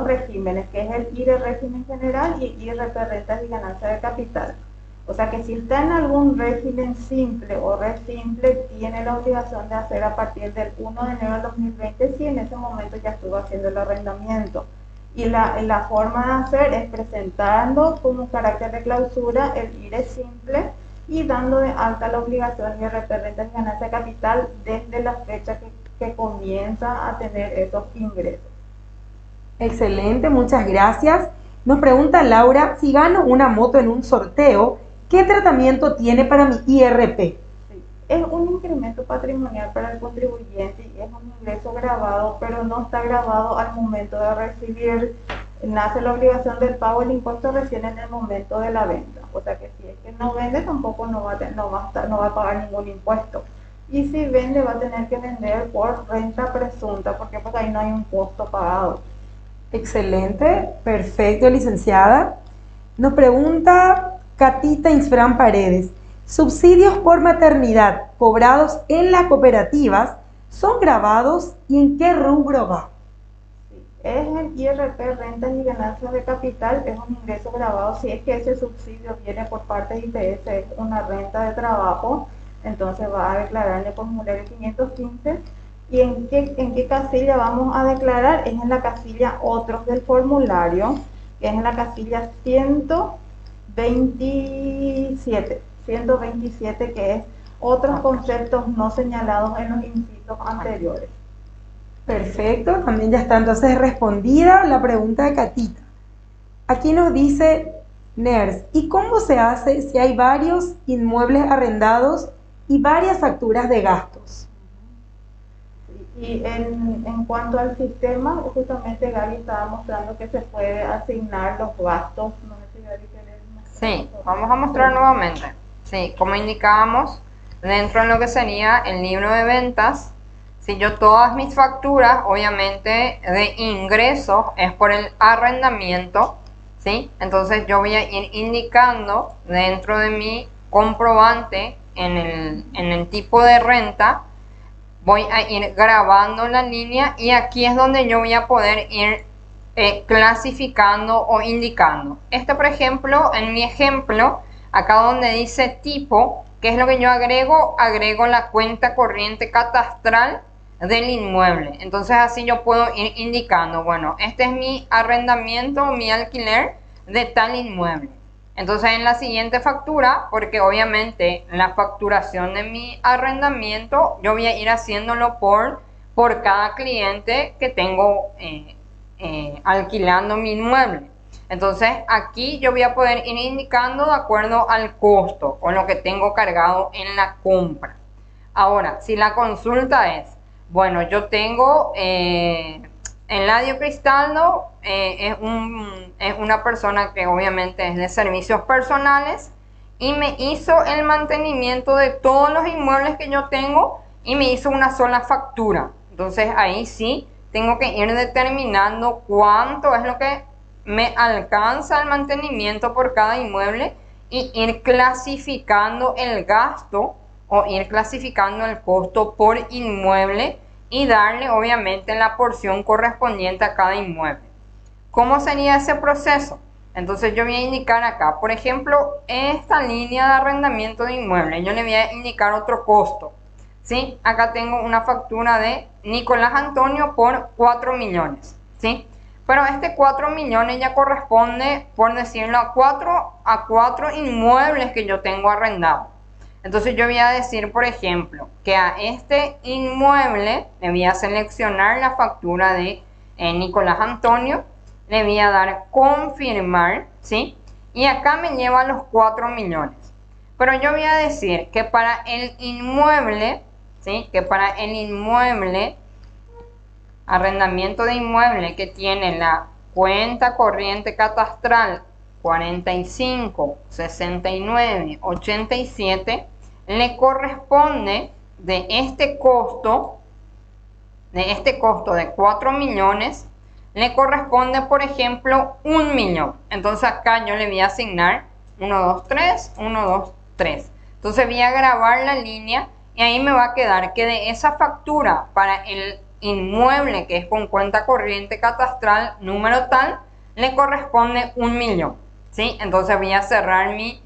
regímenes, que es el IRE régimen general y IRP rentas y ganancia de capital. O sea que si está en algún régimen simple o re simple, tiene la obligación de hacer a partir del 1 de enero del 2020 si en ese momento ya estuvo haciendo el arrendamiento. Y la forma de hacer es presentando como carácter de clausura el IRE simple y dando de alta la obligación IRP rentas y ganancia de capital desde la fecha que comienza a tener esos ingresos. Excelente, muchas gracias. Nos pregunta Laura, si gano una moto en un sorteo, ¿qué tratamiento tiene para mi IRP? Sí. Es un incremento patrimonial para el contribuyente y es un ingreso grabado, pero no está grabado al momento de recibir. Nace la obligación del pago del impuesto recién en el momento de la venta. O sea que si es que no vende, tampoco no va a pagar ningún impuesto. Y si vende, va a tener que vender por renta presunta, porque pues ahí no hay un costo pagado. Excelente, perfecto, licenciada. Nos pregunta Catita Insfran Paredes. ¿Subsidios por maternidad cobrados en las cooperativas son grabados y en qué rubro va? Sí, es el IRP, rentas y ganancias de capital, es un ingreso grabado. Si es que ese subsidio viene por parte de IPS, es una renta de trabajo, entonces va a declarar en el formulario 515. ¿Y en qué casilla vamos a declarar? Es en la casilla otros del formulario, que es en la casilla 127, que es otros conceptos no señalados en los incisos anteriores. Perfecto, también ya está entonces respondida la pregunta de Catita. Aquí nos dice NERS, ¿y cómo se hace si hay varios inmuebles arrendados y varias facturas de gastos? Y en cuanto al sistema, justamente Gaby estaba mostrando que se puede asignar los gastos. No sé si Gaby quiere mostrar. Sí, vamos a mostrar nuevamente. Sí, como indicábamos, dentro de lo que sería el libro de ventas, si yo todas mis facturas, obviamente, de ingresos es por el arrendamiento, ¿sí? Entonces yo voy a ir indicando dentro de mi comprobante en el tipo de renta, voy a ir grabando la línea y aquí es donde yo voy a poder ir clasificando o indicando. Por ejemplo, en mi ejemplo, acá donde dice tipo, ¿qué es lo que yo agrego? Agrego la cuenta corriente catastral del inmueble. Entonces así yo puedo ir indicando, bueno, este es mi arrendamiento o mi alquiler de tal inmueble. Entonces en la siguiente factura, porque obviamente la facturación de mi arrendamiento yo voy a ir haciéndolo por cada cliente que tengo alquilando mi inmueble. Entonces aquí yo voy a poder ir indicando de acuerdo al costo o lo que tengo cargado en la compra. Ahora, si la consulta es, bueno, yo tengo Eladio Cristaldo, es una persona que obviamente es de servicios personales y me hizo el mantenimiento de todos los inmuebles que yo tengo y me hizo una sola factura. Entonces ahí sí tengo que ir determinando cuánto es lo que me alcanza el mantenimiento por cada inmueble y ir clasificando el gasto o ir clasificando el costo por inmueble y darle obviamente la porción correspondiente a cada inmueble. ¿Cómo sería ese proceso? Entonces yo voy a indicar acá, por ejemplo, esta línea de arrendamiento de inmuebles, yo le voy a indicar otro costo, ¿sí? Acá tengo una factura de Nicolás Antonio por 4 millones, ¿sí? Pero este 4 millones ya corresponde, por decirlo, a cuatro inmuebles que yo tengo arrendados. Entonces yo voy a decir, por ejemplo, que a este inmueble le voy a seleccionar la factura de Nicolás Antonio, le voy a dar confirmar, ¿sí? Y acá me lleva los 4 millones. Pero yo voy a decir que para el inmueble, ¿sí? Que para el inmueble, arrendamiento de inmueble que tiene la cuenta corriente catastral 45, 69, 87, le corresponde de este costo de 4 millones, le corresponde, por ejemplo, 1 millón. Entonces acá yo le voy a asignar 1, 2, 3, 1, 2, 3. Entonces voy a grabar la línea y ahí me va a quedar que de esa factura para el inmueble que es con cuenta corriente catastral número tal, le corresponde 1 millón, ¿sí? Entonces voy a cerrar mi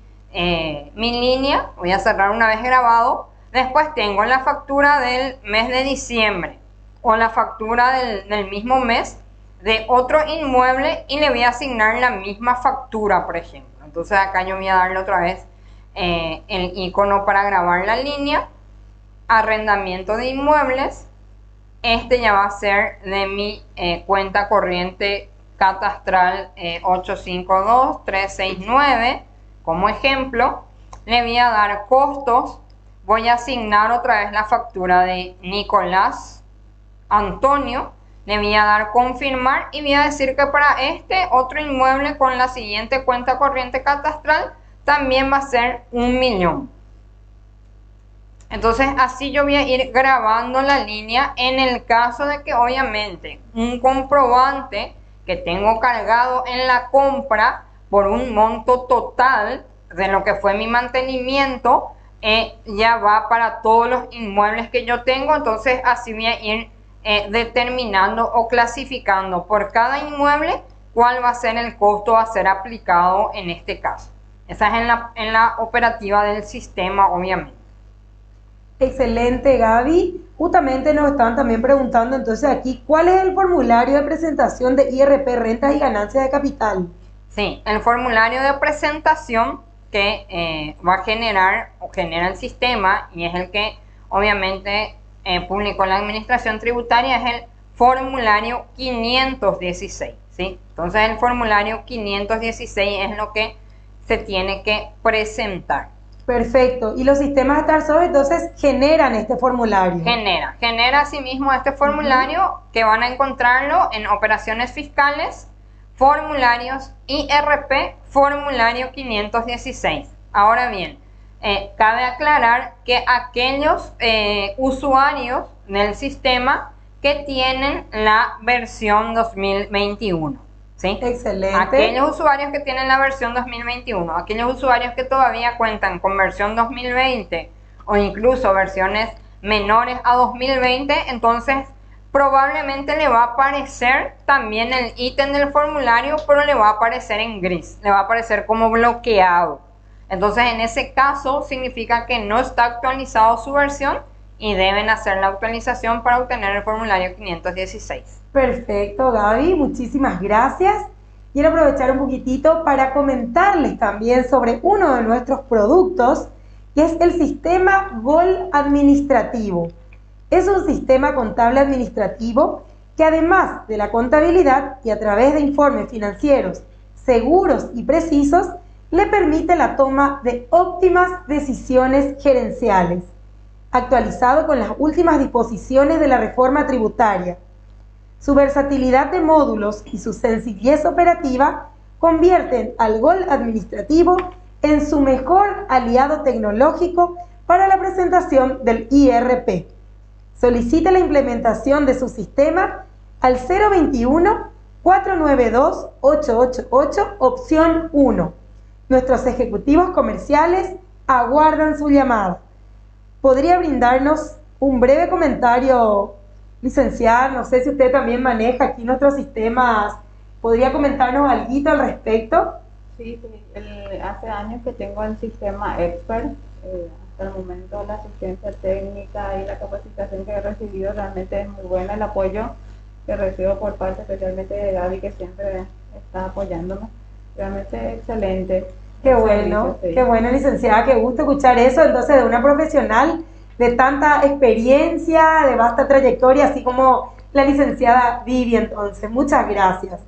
línea, voy a cerrar una vez grabado. Después tengo la factura del mes de diciembre o la factura del mismo mes de otro inmueble y le voy a asignar la misma factura, por ejemplo. Entonces acá yo voy a darle otra vez el icono para grabar la línea, arrendamiento de inmuebles. Este ya va a ser de mi cuenta corriente catastral 852369. Como ejemplo, le voy a dar costos voy a asignar otra vez la factura de Nicolás Antonio. Le voy a dar confirmar y voy a decir que para este otro inmueble con la siguiente cuenta corriente catastral también va a ser 1.000.000. Entonces así yo voy a ir grabando la línea en el caso de que obviamente un comprobante que tengo cargado en la compra por un monto total de lo que fue mi mantenimiento ya va para todos los inmuebles que yo tengo. Entonces así voy a ir determinando o clasificando por cada inmueble cuál va a ser el costo a ser aplicado en este caso. Esa es en la operativa del sistema, obviamente. Excelente, Gaby. Justamente nos estaban también preguntando entonces aquí, ¿cuál es el formulario de presentación de IRP, rentas y ganancias de capital? Sí, el formulario de presentación que va a generar o genera el sistema y es el que obviamente publicó la administración tributaria, es el formulario 516, ¿sí? Entonces el formulario 516 es lo que se tiene que presentar. Perfecto. ¿Y los sistemas de TARSOB entonces generan este formulario? Genera asimismo este formulario que van a encontrarlo en operaciones fiscales, formularios, IRP, formulario 516. Ahora bien, cabe aclarar que aquellos usuarios del sistema que tienen la versión 2021, ¿sí? Excelente. Aquellos usuarios que tienen la versión 2021, aquellos usuarios que todavía cuentan con versión 2020 o incluso versiones menores a 2020, entonces probablemente le va a aparecer también el ítem del formulario, pero le va a aparecer en gris, le va a aparecer como bloqueado. Entonces en ese caso significa que no está actualizado su versión y deben hacer la actualización para obtener el formulario 516. Perfecto, Gaby, muchísimas gracias. Quiero aprovechar un poquitito para comentarles también sobre uno de nuestros productos, que es el sistema GOL administrativo. Es un sistema contable administrativo que además de la contabilidad y a través de informes financieros seguros y precisos, le permite la toma de óptimas decisiones gerenciales, actualizado con las últimas disposiciones de la reforma tributaria. Su versatilidad de módulos y su sencillez operativa convierten al GOL administrativo en su mejor aliado tecnológico para la presentación del IRP. Solicite la implementación de su sistema al 021-492-888, opción 1. Nuestros ejecutivos comerciales aguardan su llamada. ¿Podría brindarnos un breve comentario, licenciada? No sé si usted también maneja aquí nuestros sistemas. ¿Podría comentarnos algo al respecto? Sí, hace años que tengo el sistema Expert. Hasta el momento la asistencia técnica y la capacitación que he recibido realmente es muy buena. El apoyo que recibo por parte especialmente de Gaby, que siempre está apoyándome, realmente excelente. Qué bueno, qué bueno, licenciada, qué gusto escuchar eso entonces de una profesional de tanta experiencia, de vasta trayectoria, así como la licenciada Vivi. Entonces, muchas gracias.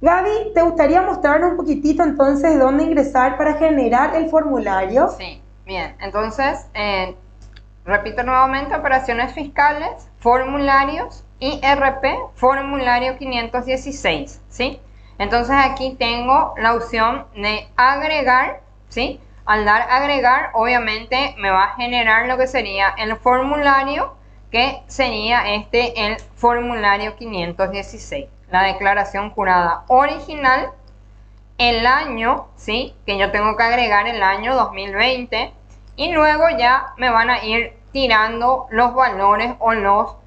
Gaby, ¿te gustaría mostrarnos un poquitito entonces dónde ingresar para generar el formulario? Sí, bien, entonces, repito nuevamente, operaciones fiscales, formularios, IRP, formulario 516, ¿sí? Entonces aquí tengo la opción de agregar, ¿sí? Al dar agregar, obviamente me va a generar lo que sería el formulario, que sería el formulario 516. La declaración jurada original, el año, ¿sí? Que yo tengo que agregar el año 2020 y luego ya me van a ir tirando los valores o los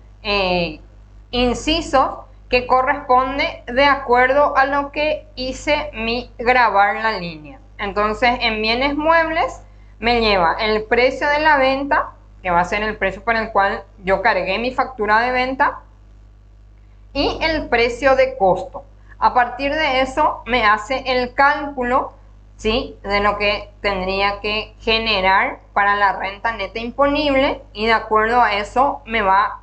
incisos que corresponde de acuerdo a lo que hice mi grabar la línea. Entonces en bienes muebles me lleva el precio de la venta, que va a ser el precio por el cual yo cargué mi factura de venta, y el precio de costo. A partir de eso me hace el cálculo, ¿sí? De lo que tendría que generar para la renta neta imponible, y de acuerdo a eso me va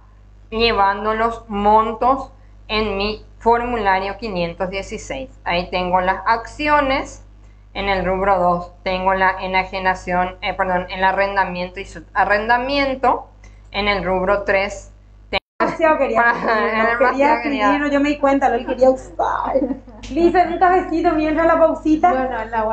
llevando los montos en mi formulario 516. Ahí tengo las acciones, En el rubro 2 tengo la enajenación, el arrendamiento y subarrendamiento. En el rubro 3 demasiado quería escribirlo, yo me di cuenta, lo quería usar. Lisa, un cafecito mientras la pausita. Bueno, la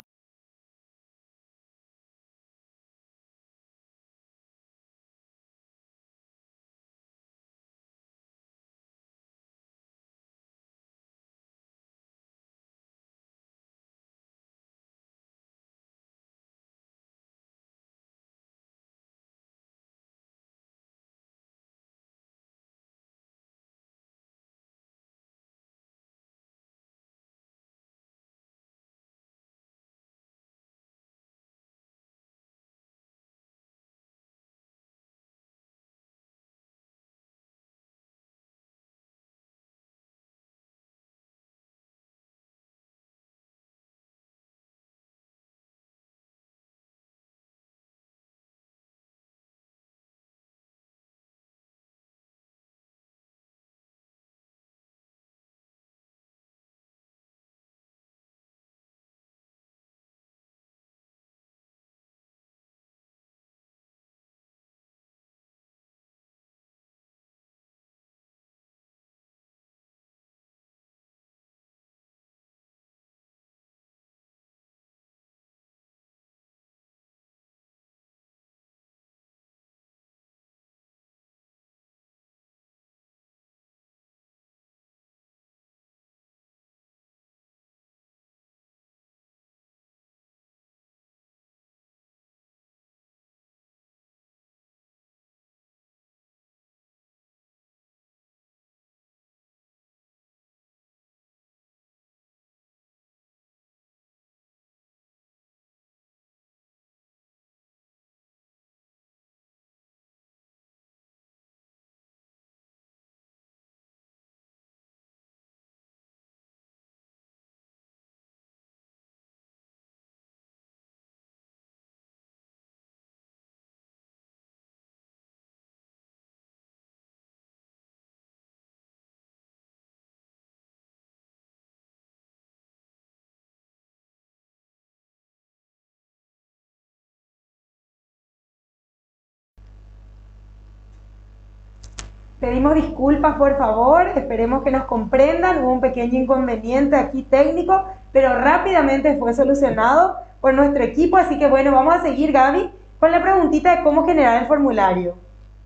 Pedimos disculpas, por favor, esperemos que nos comprendan, hubo un pequeño inconveniente aquí técnico, pero rápidamente fue solucionado por nuestro equipo, así que bueno, vamos a seguir, Gaby, con la preguntita de cómo generar el formulario.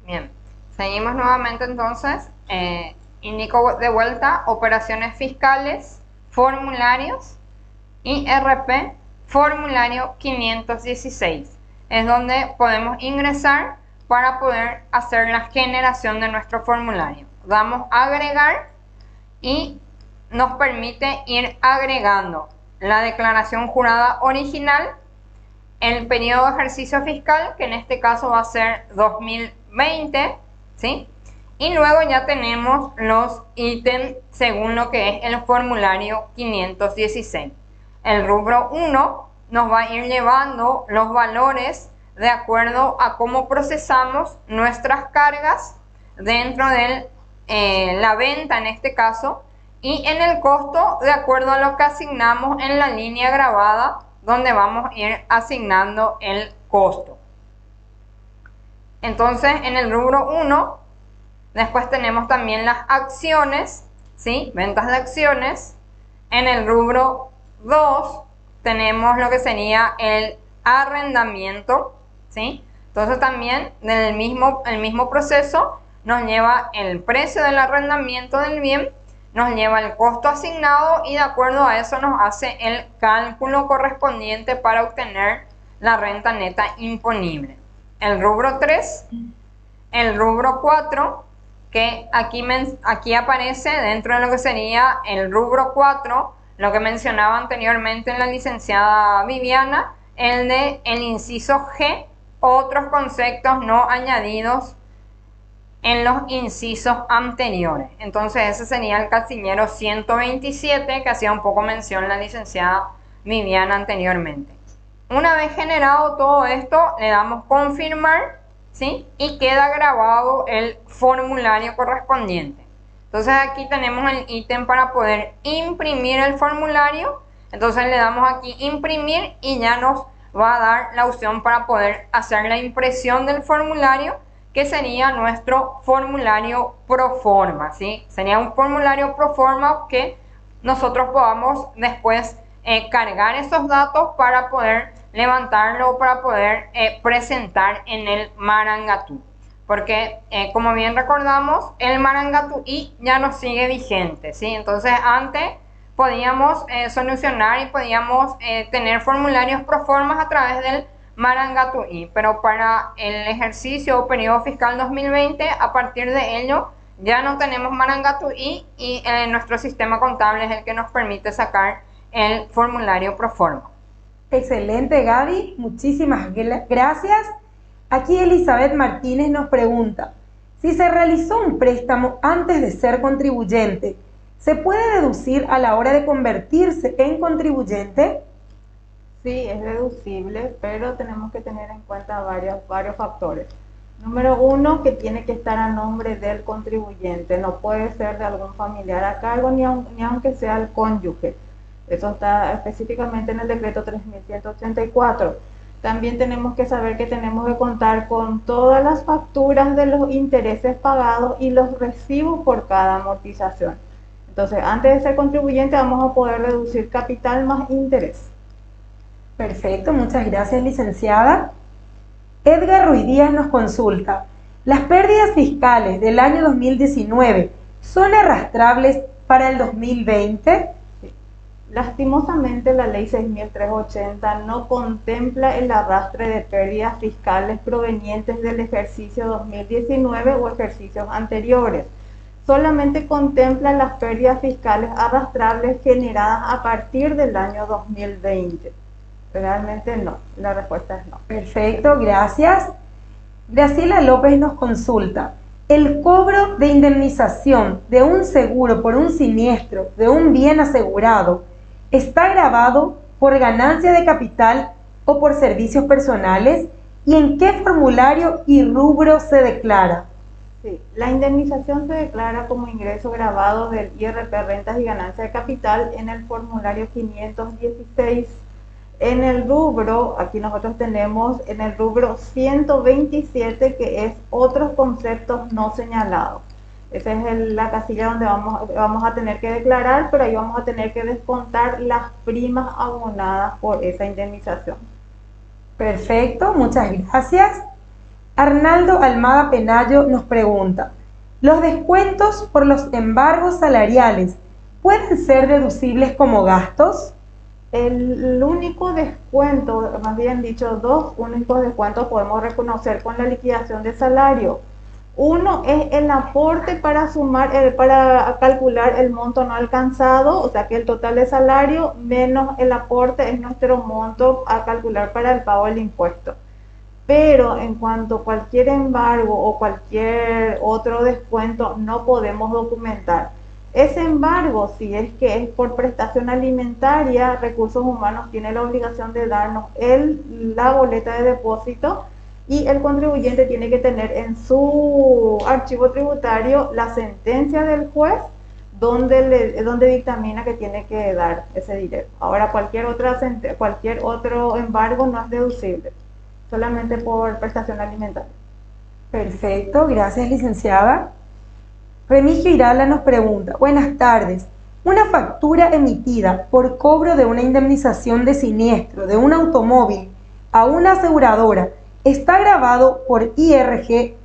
Bien, seguimos nuevamente entonces, indico de vuelta operaciones fiscales, formularios, IRP, formulario 516, es donde podemos ingresar para poder hacer la generación de nuestro formulario. Damos a agregar y nos permite ir agregando la declaración jurada original, el periodo de ejercicio fiscal, que en este caso va a ser 2020, ¿sí? Y luego ya tenemos los ítems según lo que es el formulario 516. El rubro 1 nos va a ir llevando los valores de acuerdo a cómo procesamos nuestras cargas dentro de la venta en este caso, y en el costo de acuerdo a lo que asignamos en la línea grabada donde vamos a ir asignando el costo. Entonces en el rubro 1 después tenemos también las acciones, ¿sí? Ventas de acciones. En el rubro 2 tenemos lo que sería el arrendamiento, ¿sí? Entonces también el mismo proceso nos lleva el precio del arrendamiento del bien, nos lleva el costo asignado y de acuerdo a eso nos hace el cálculo correspondiente para obtener la renta neta imponible. El rubro 3, el rubro 4, que aquí aparece dentro de lo que sería el rubro 4, lo que mencionaba anteriormente la licenciada Viviana, el inciso G, otros conceptos no añadidos en los incisos anteriores. Entonces ese sería el casillero 127 que hacía un poco mención la licenciada Viviana anteriormente. Una vez generado todo esto, le damos confirmar, ¿sí? Y queda grabado el formulario correspondiente. Entonces aquí tenemos el ítem para poder imprimir el formulario Entonces le damos aquí imprimir y ya nos va a dar la opción para poder hacer la impresión del formulario, que sería nuestro formulario proforma, ¿sí? Sería un formulario proforma que nosotros podamos después cargar esos datos para poder levantarlo, para poder presentar en el Marangatú. Porque, como bien recordamos, el Marangatú-I ya no sigue vigente, ¿sí? Entonces, antes podíamos solucionar y podíamos tener formularios proformas a través del Marangatú-I, pero para el ejercicio o periodo fiscal 2020, a partir de ello, ya no tenemos Marangatú-I y nuestro sistema contable es el que nos permite sacar el formulario proforma. Excelente, Gaby, muchísimas gracias. Aquí Elizabeth Martínez nos pregunta, si se realizó un préstamo antes de ser contribuyente, ¿se puede deducir a la hora de convertirse en contribuyente? Sí, es deducible, pero tenemos que tener en cuenta varios factores. Número uno, que tiene que estar a nombre del contribuyente, no puede ser de algún familiar a cargo, ni aunque sea el cónyuge. Eso está específicamente en el decreto 3184. También tenemos que saber que tenemos que contar con todas las facturas de los intereses pagados y los recibos por cada amortización. Entonces, antes de ser contribuyente vamos a poder deducir capital más interés. Perfecto, muchas gracias, licenciada. Edgar Ruiz Díaz nos consulta, ¿las pérdidas fiscales del año 2019 son arrastrables para el 2020? Lastimosamente, la ley 6.380 no contempla el arrastre de pérdidas fiscales provenientes del ejercicio 2019 o ejercicios anteriores. Solamente contempla las pérdidas fiscales arrastrables generadas a partir del año 2020. Realmente no, la respuesta es no. Perfecto, gracias. Graciela López nos consulta, ¿el cobro de indemnización de un seguro por un siniestro de un bien asegurado está grabado por ganancia de capital o por servicios personales? ¿Y en qué formulario y rubro se declara? Sí, la indemnización se declara como ingreso grabado del IRP Rentas y Ganancias de Capital en el formulario 516. En el rubro, aquí nosotros tenemos en el rubro 127, que es otros conceptos no señalados. Esa es la casilla donde vamos a tener que declarar, pero ahí vamos a tener que descontar las primas abonadas por esa indemnización. Perfecto, muchas gracias. Arnaldo Almada Penayo nos pregunta, ¿los descuentos por los embargos salariales pueden ser deducibles como gastos? El único descuento, más bien dicho, dos únicos descuentos podemos reconocer con la liquidación de salario. Uno es el aporte para para calcular el monto no alcanzado, o sea que el total de salario menos el aporte es nuestro monto a calcular para el pago del impuesto. Pero en cuanto a cualquier embargo o cualquier otro descuento no podemos documentar. Ese embargo, si es que es por prestación alimentaria, Recursos Humanos tiene la obligación de darnos la boleta de depósito y el contribuyente tiene que tener en su archivo tributario la sentencia del juez donde dictamina que tiene que dar ese dinero. Ahora, cualquier otro embargo no es deducible, solamente por prestación alimentaria. Perfecto, gracias, licenciada. Remigio Irala nos pregunta, buenas tardes, ¿una factura emitida por cobro de una indemnización de siniestro de un automóvil a una aseguradora está grabado por IRP,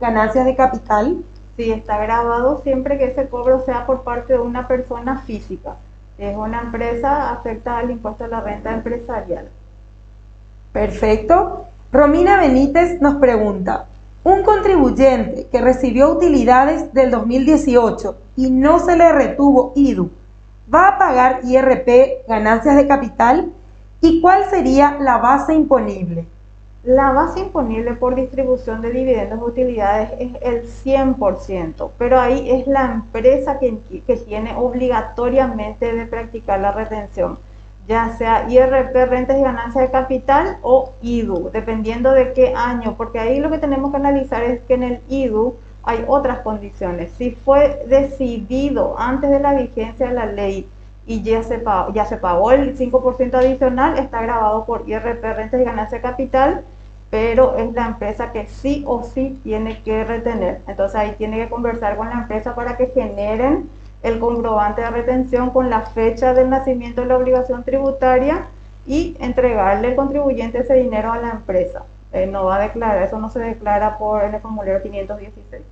ganancias de capital? Sí, está grabado siempre que ese cobro sea por parte de una persona física. Si es una empresa, afecta al impuesto a la renta empresarial. Perfecto. Romina Benítez nos pregunta, un contribuyente que recibió utilidades del 2018 y no se le retuvo IDU, ¿va a pagar IRP ganancias de capital? ¿Y cuál sería la base imponible? La base imponible por distribución de dividendos de utilidades es el 100%, pero ahí es la empresa que tiene obligatoriamente de practicar la retención, ya sea IRP, rentas y ganancias de capital o IDU, dependiendo de qué año, porque ahí lo que tenemos que analizar es que en el IDU hay otras condiciones. Si fue decidido antes de la vigencia de la ley y ya se pagó el 5% adicional, está grabado por IRP, rentas y ganancia de capital, pero es la empresa que sí o sí tiene que retener. Entonces ahí tiene que conversar con la empresa para que generen el comprobante de retención con la fecha del nacimiento de la obligación tributaria y entregarle el contribuyente ese dinero a la empresa. No va a declarar, eso no se declara por el formulario 516.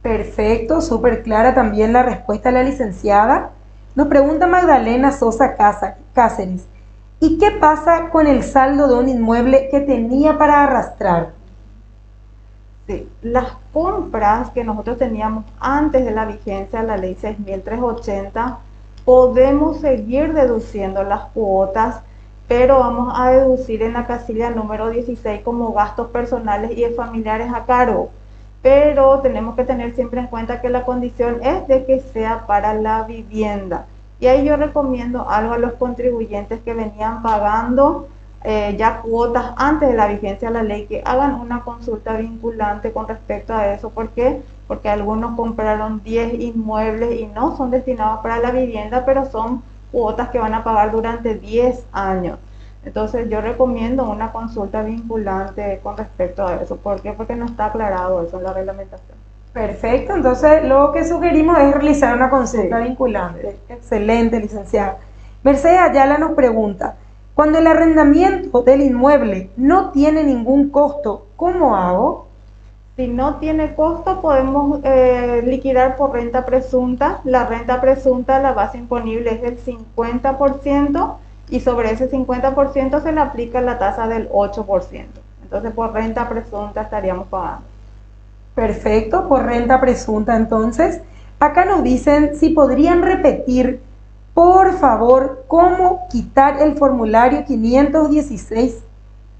Perfecto, súper clara también la respuesta de la licenciada. Nos pregunta Magdalena Sosa Cáceres, ¿y qué pasa con el saldo de un inmueble que tenía para arrastrar? Sí, las compras que nosotros teníamos antes de la vigencia de la ley 6.380, podemos seguir deduciendo las cuotas, pero vamos a deducir en la casilla número 16 como gastos personales y familiares a cargo. Pero tenemos que tener siempre en cuenta que la condición es de que sea para la vivienda. Y ahí yo recomiendo algo a los contribuyentes que venían pagando ya cuotas antes de la vigencia de la ley, que hagan una consulta vinculante con respecto a eso. ¿Por qué? Porque algunos compraron 10 inmuebles y no son destinados para la vivienda, pero son cuotas que van a pagar durante 10 años. Entonces yo recomiendo una consulta vinculante con respecto a eso. ¿Por qué? Porque no está aclarado eso en la reglamentación. Perfecto, entonces lo que sugerimos es realizar una consulta vinculante. Excelente, licenciada. Mercedes Ayala nos pregunta, cuando el arrendamiento del inmueble no tiene ningún costo, ¿cómo hago? Si no tiene costo, podemos liquidar por renta presunta. La renta presunta, la base imponible es del 50%, y sobre ese 50% se le aplica la tasa del 8%. Entonces por renta presunta estaríamos pagando. Perfecto, por renta presunta. Entonces, acá nos dicen si podrían repetir, por favor, cómo quitar el formulario 516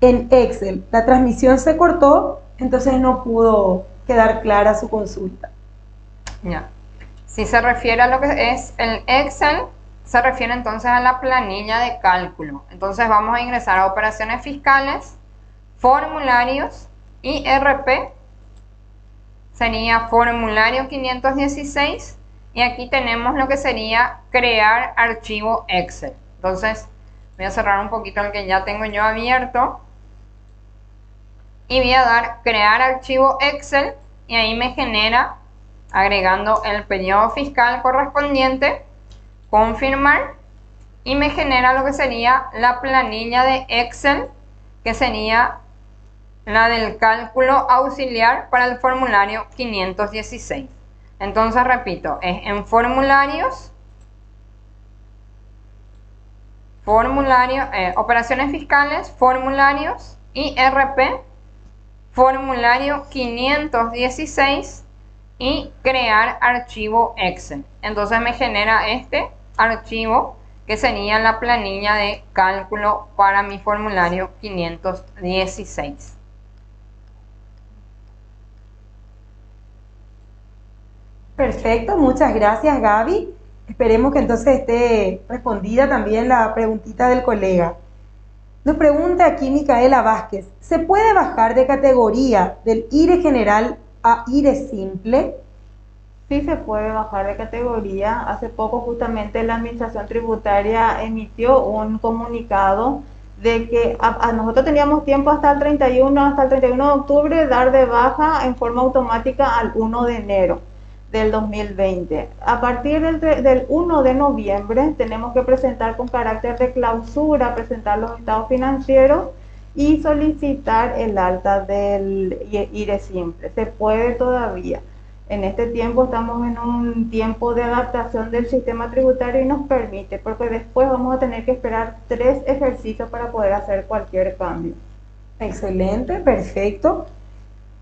en Excel. La transmisión se cortó, entonces no pudo quedar clara su consulta. Ya. Si se refiere a lo que es el Excel, se refiere entonces a la planilla de cálculo. Entonces vamos a ingresar a operaciones fiscales, formularios, IRP, sería formulario 516, y aquí tenemos lo que sería crear archivo Excel. Entonces voy a cerrar un poquito el que ya tengo yo abierto y voy a dar crear archivo Excel, y ahí me genera, agregando el periodo fiscal correspondiente, confirmar, y me genera lo que sería la planilla de Excel, que sería la del cálculo auxiliar para el formulario 516. Entonces repito, es en formularios, operaciones fiscales, formularios, IRP, formulario 516 y crear archivo Excel. Entonces me genera este archivo que sería la planilla de cálculo para mi formulario 516. Perfecto, muchas gracias, Gaby. Esperemos que entonces esté respondida también la preguntita del colega. Nos pregunta aquí Micaela Vázquez, ¿se puede bajar de categoría del IRE general a IRE simple? Sí se puede bajar de categoría. Hace poco justamente la Administración Tributaria emitió un comunicado de que nosotros teníamos tiempo hasta el 31 de octubre dar de baja en forma automática al 1 de enero del 2020. A partir del 1 de noviembre tenemos que presentar con carácter de clausura, presentar los estados financieros y solicitar el alta del IRE simple. Se puede todavía. En este tiempo estamos en un tiempo de adaptación del sistema tributario y nos permite, porque después vamos a tener que esperar 3 ejercicios para poder hacer cualquier cambio. Excelente, perfecto.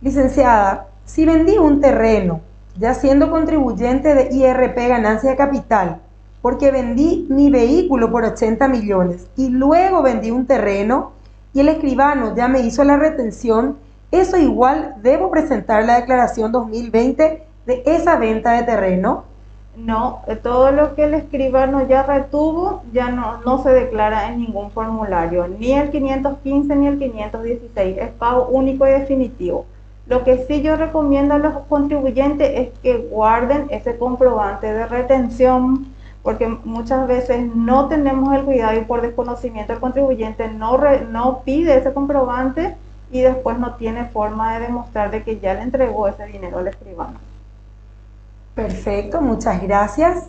Licenciada, si vendí un terreno, ya siendo contribuyente de IRP ganancia de capital, porque vendí mi vehículo por 80 millones y luego vendí un terreno y el escribano ya me hizo la retención, ¿eso igual debo presentar la declaración 2020 de esa venta de terreno? No, todo lo que el escribano ya retuvo ya no se declara en ningún formulario, ni el 515 ni el 516, es pago único y definitivo. Lo que sí yo recomiendo a los contribuyentes es que guarden ese comprobante de retención, porque muchas veces no tenemos el cuidado y por desconocimiento el contribuyente no pide ese comprobante y después no tiene forma de demostrar de que ya le entregó ese dinero al escribano. Perfecto, muchas gracias.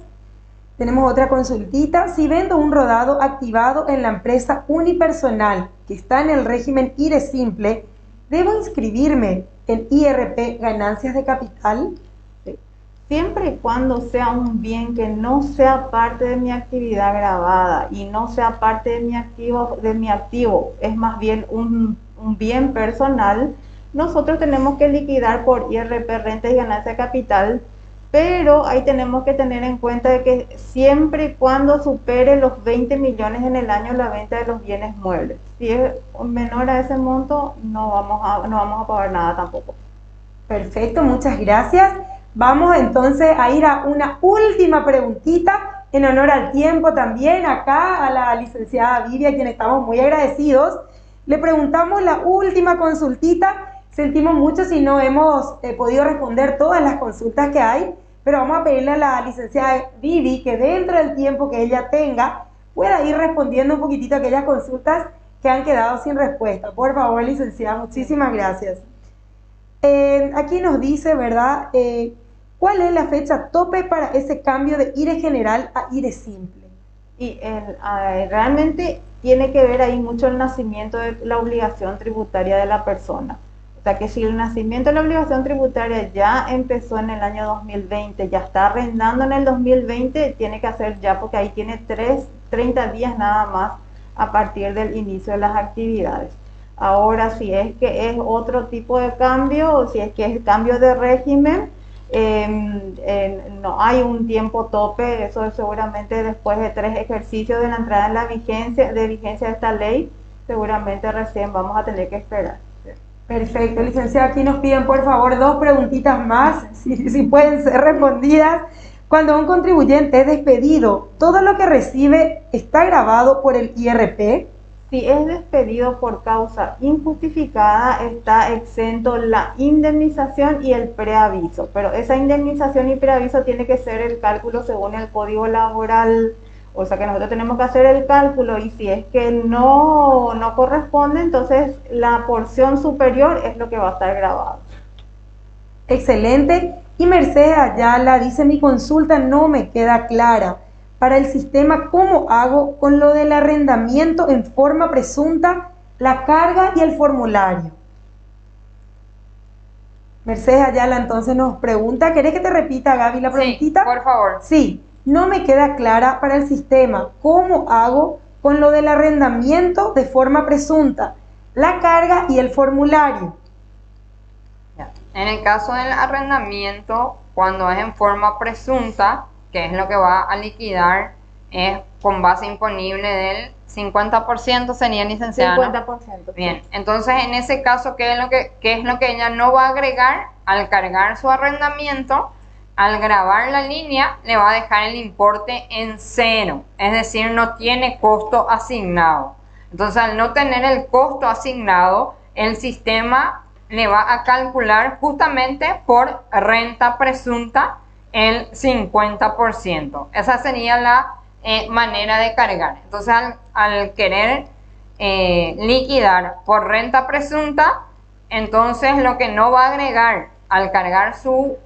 Tenemos otra consultita. Si vendo un rodado activado en la empresa unipersonal que está en el régimen IRE simple, ¿debo inscribirme en IRP ganancias de capital? Siempre y cuando sea un bien que no sea parte de mi actividad grabada y no sea parte de mi activo, es más bien un bien personal, nosotros tenemos que liquidar por IRP renta y ganancia de capital, pero ahí tenemos que tener en cuenta de que siempre y cuando supere los 20 millones en el año la venta de los bienes muebles. Si es menor a ese monto, no vamos a pagar nada tampoco. Perfecto, muchas gracias. Vamos entonces a ir a una última preguntita en honor al tiempo también acá a la licenciada Vivi, a quien estamos muy agradecidos. Le preguntamos la última consultita. Sentimos mucho si no hemos podido responder todas las consultas que hay, pero vamos a pedirle a la licenciada Vivi que dentro del tiempo que ella tenga pueda ir respondiendo un poquitito a aquellas consultas que han quedado sin respuesta. Por favor, licenciada, muchísimas gracias. Aquí nos dice, ¿verdad? ¿Cuál es la fecha tope para ese cambio de IRE general a IRE simple? Y realmente tiene que ver ahí mucho el nacimiento de la obligación tributaria de la persona. O sea que si el nacimiento de la obligación tributaria ya empezó en el año 2020, ya está arrendando en el 2020, tiene que hacer ya, porque ahí tiene 30 días nada más a partir del inicio de las actividades. Ahora, si es que es otro tipo de cambio o si es que es cambio de régimen, no hay un tiempo tope. Eso es seguramente después de 3 ejercicios de la entrada en la vigencia de esta ley, seguramente recién vamos a tener que esperar. Perfecto, licenciada, aquí nos piden por favor 2 preguntitas más, si pueden ser respondidas. Cuando un contribuyente es despedido, ¿todo lo que recibe está grabado por el IRP? Si es despedido por causa injustificada, está exento la indemnización y el preaviso, pero esa indemnización y preaviso tiene que ser el cálculo según el Código Laboral, o sea que nosotros tenemos que hacer el cálculo y si es que no corresponde, entonces la porción superior es lo que va a estar grabado. Excelente. Y Mercedes Ayala dice, mi consulta no me queda clara. Para el sistema, ¿cómo hago con lo del arrendamiento en forma presunta, la carga y el formulario? Mercedes Ayala entonces nos pregunta, ¿querés que te repita, Gaby, la preguntita? Sí, por favor. Sí, no me queda clara para el sistema, ¿cómo hago con lo del arrendamiento de forma presunta, la carga y el formulario? En el caso del arrendamiento, cuando es en forma presunta, que es lo que va a liquidar, es con base imponible del 50%, sería, licenciada, ¿no? 50%. Bien, entonces en ese caso, ¿qué es lo que ella no va a agregar? Al cargar su arrendamiento, al grabar la línea, le va a dejar el importe en 0, es decir, no tiene costo asignado. Entonces, al no tener el costo asignado, el sistema le va a calcular justamente por renta presunta el 50%. Esa sería la manera de cargar. Entonces, al querer liquidar por renta presunta, entonces lo que no va a agregar al cargar su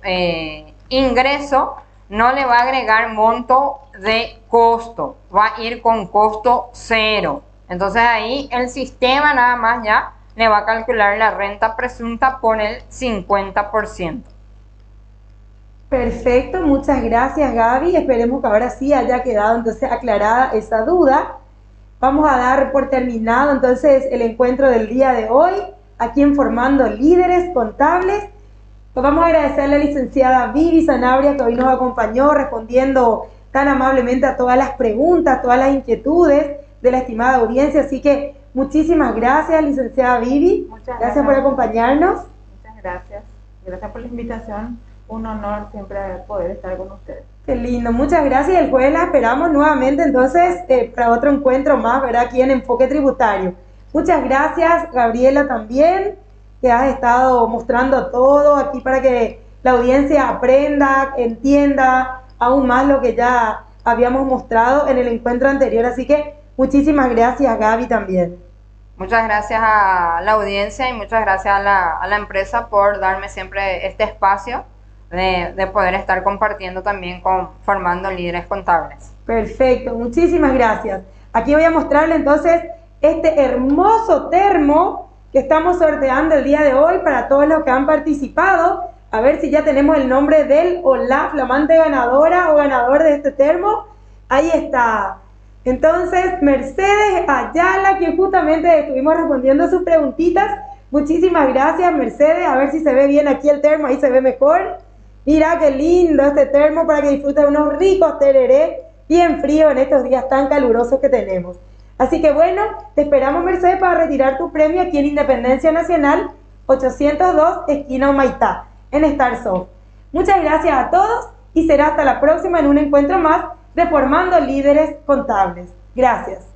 ingreso, no le va a agregar monto de costo, va a ir con costo 0. Entonces ahí el sistema nada más ya le va a calcular la renta presunta por el 50%. Perfecto, muchas gracias, Gaby. Esperemos que ahora sí haya quedado entonces aclarada esa duda. Vamos a dar por terminado entonces el encuentro del día de hoy, aquí en Formando Líderes Contables. Pues vamos a agradecer a la licenciada Vivi Sanabria, que hoy nos acompañó respondiendo tan amablemente a todas las preguntas, todas las inquietudes de la estimada audiencia. Así que muchísimas gracias, licenciada Vivi. Muchas gracias por acompañarnos. Muchas gracias. Gracias por la invitación. Un honor siempre poder estar con ustedes. Qué lindo, muchas gracias. El jueves la esperamos nuevamente entonces para otro encuentro más, ¿verdad? Aquí en Enfoque Tributario. Muchas gracias, Gabriela, también, que has estado mostrando todo aquí para que la audiencia aprenda, entienda aún más lo que ya habíamos mostrado en el encuentro anterior. Así que muchísimas gracias, Gaby, también. Muchas gracias a la audiencia y muchas gracias a la empresa por darme siempre este espacio de poder estar compartiendo también formando líderes contables. Perfecto, muchísimas gracias. Aquí voy a mostrarle entonces este hermoso termo que estamos sorteando el día de hoy para todos los que han participado. A ver si ya tenemos el nombre del o la flamante ganadora o ganador de este termo. Ahí está. Entonces, Mercedes Ayala, que justamente estuvimos respondiendo sus preguntitas. Muchísimas gracias, Mercedes. A ver si se ve bien aquí el termo, ahí se ve mejor. Mira qué lindo este termo para que disfrutes de unos ricos tereré bien fríos en estos días tan calurosos que tenemos. Así que bueno, te esperamos, Mercedes, para retirar tu premio aquí en Independencia Nacional 802, esquina Humaitá, en Starsoft. Muchas gracias a todos y será hasta la próxima en un encuentro más de Formando Líderes Contables. Gracias.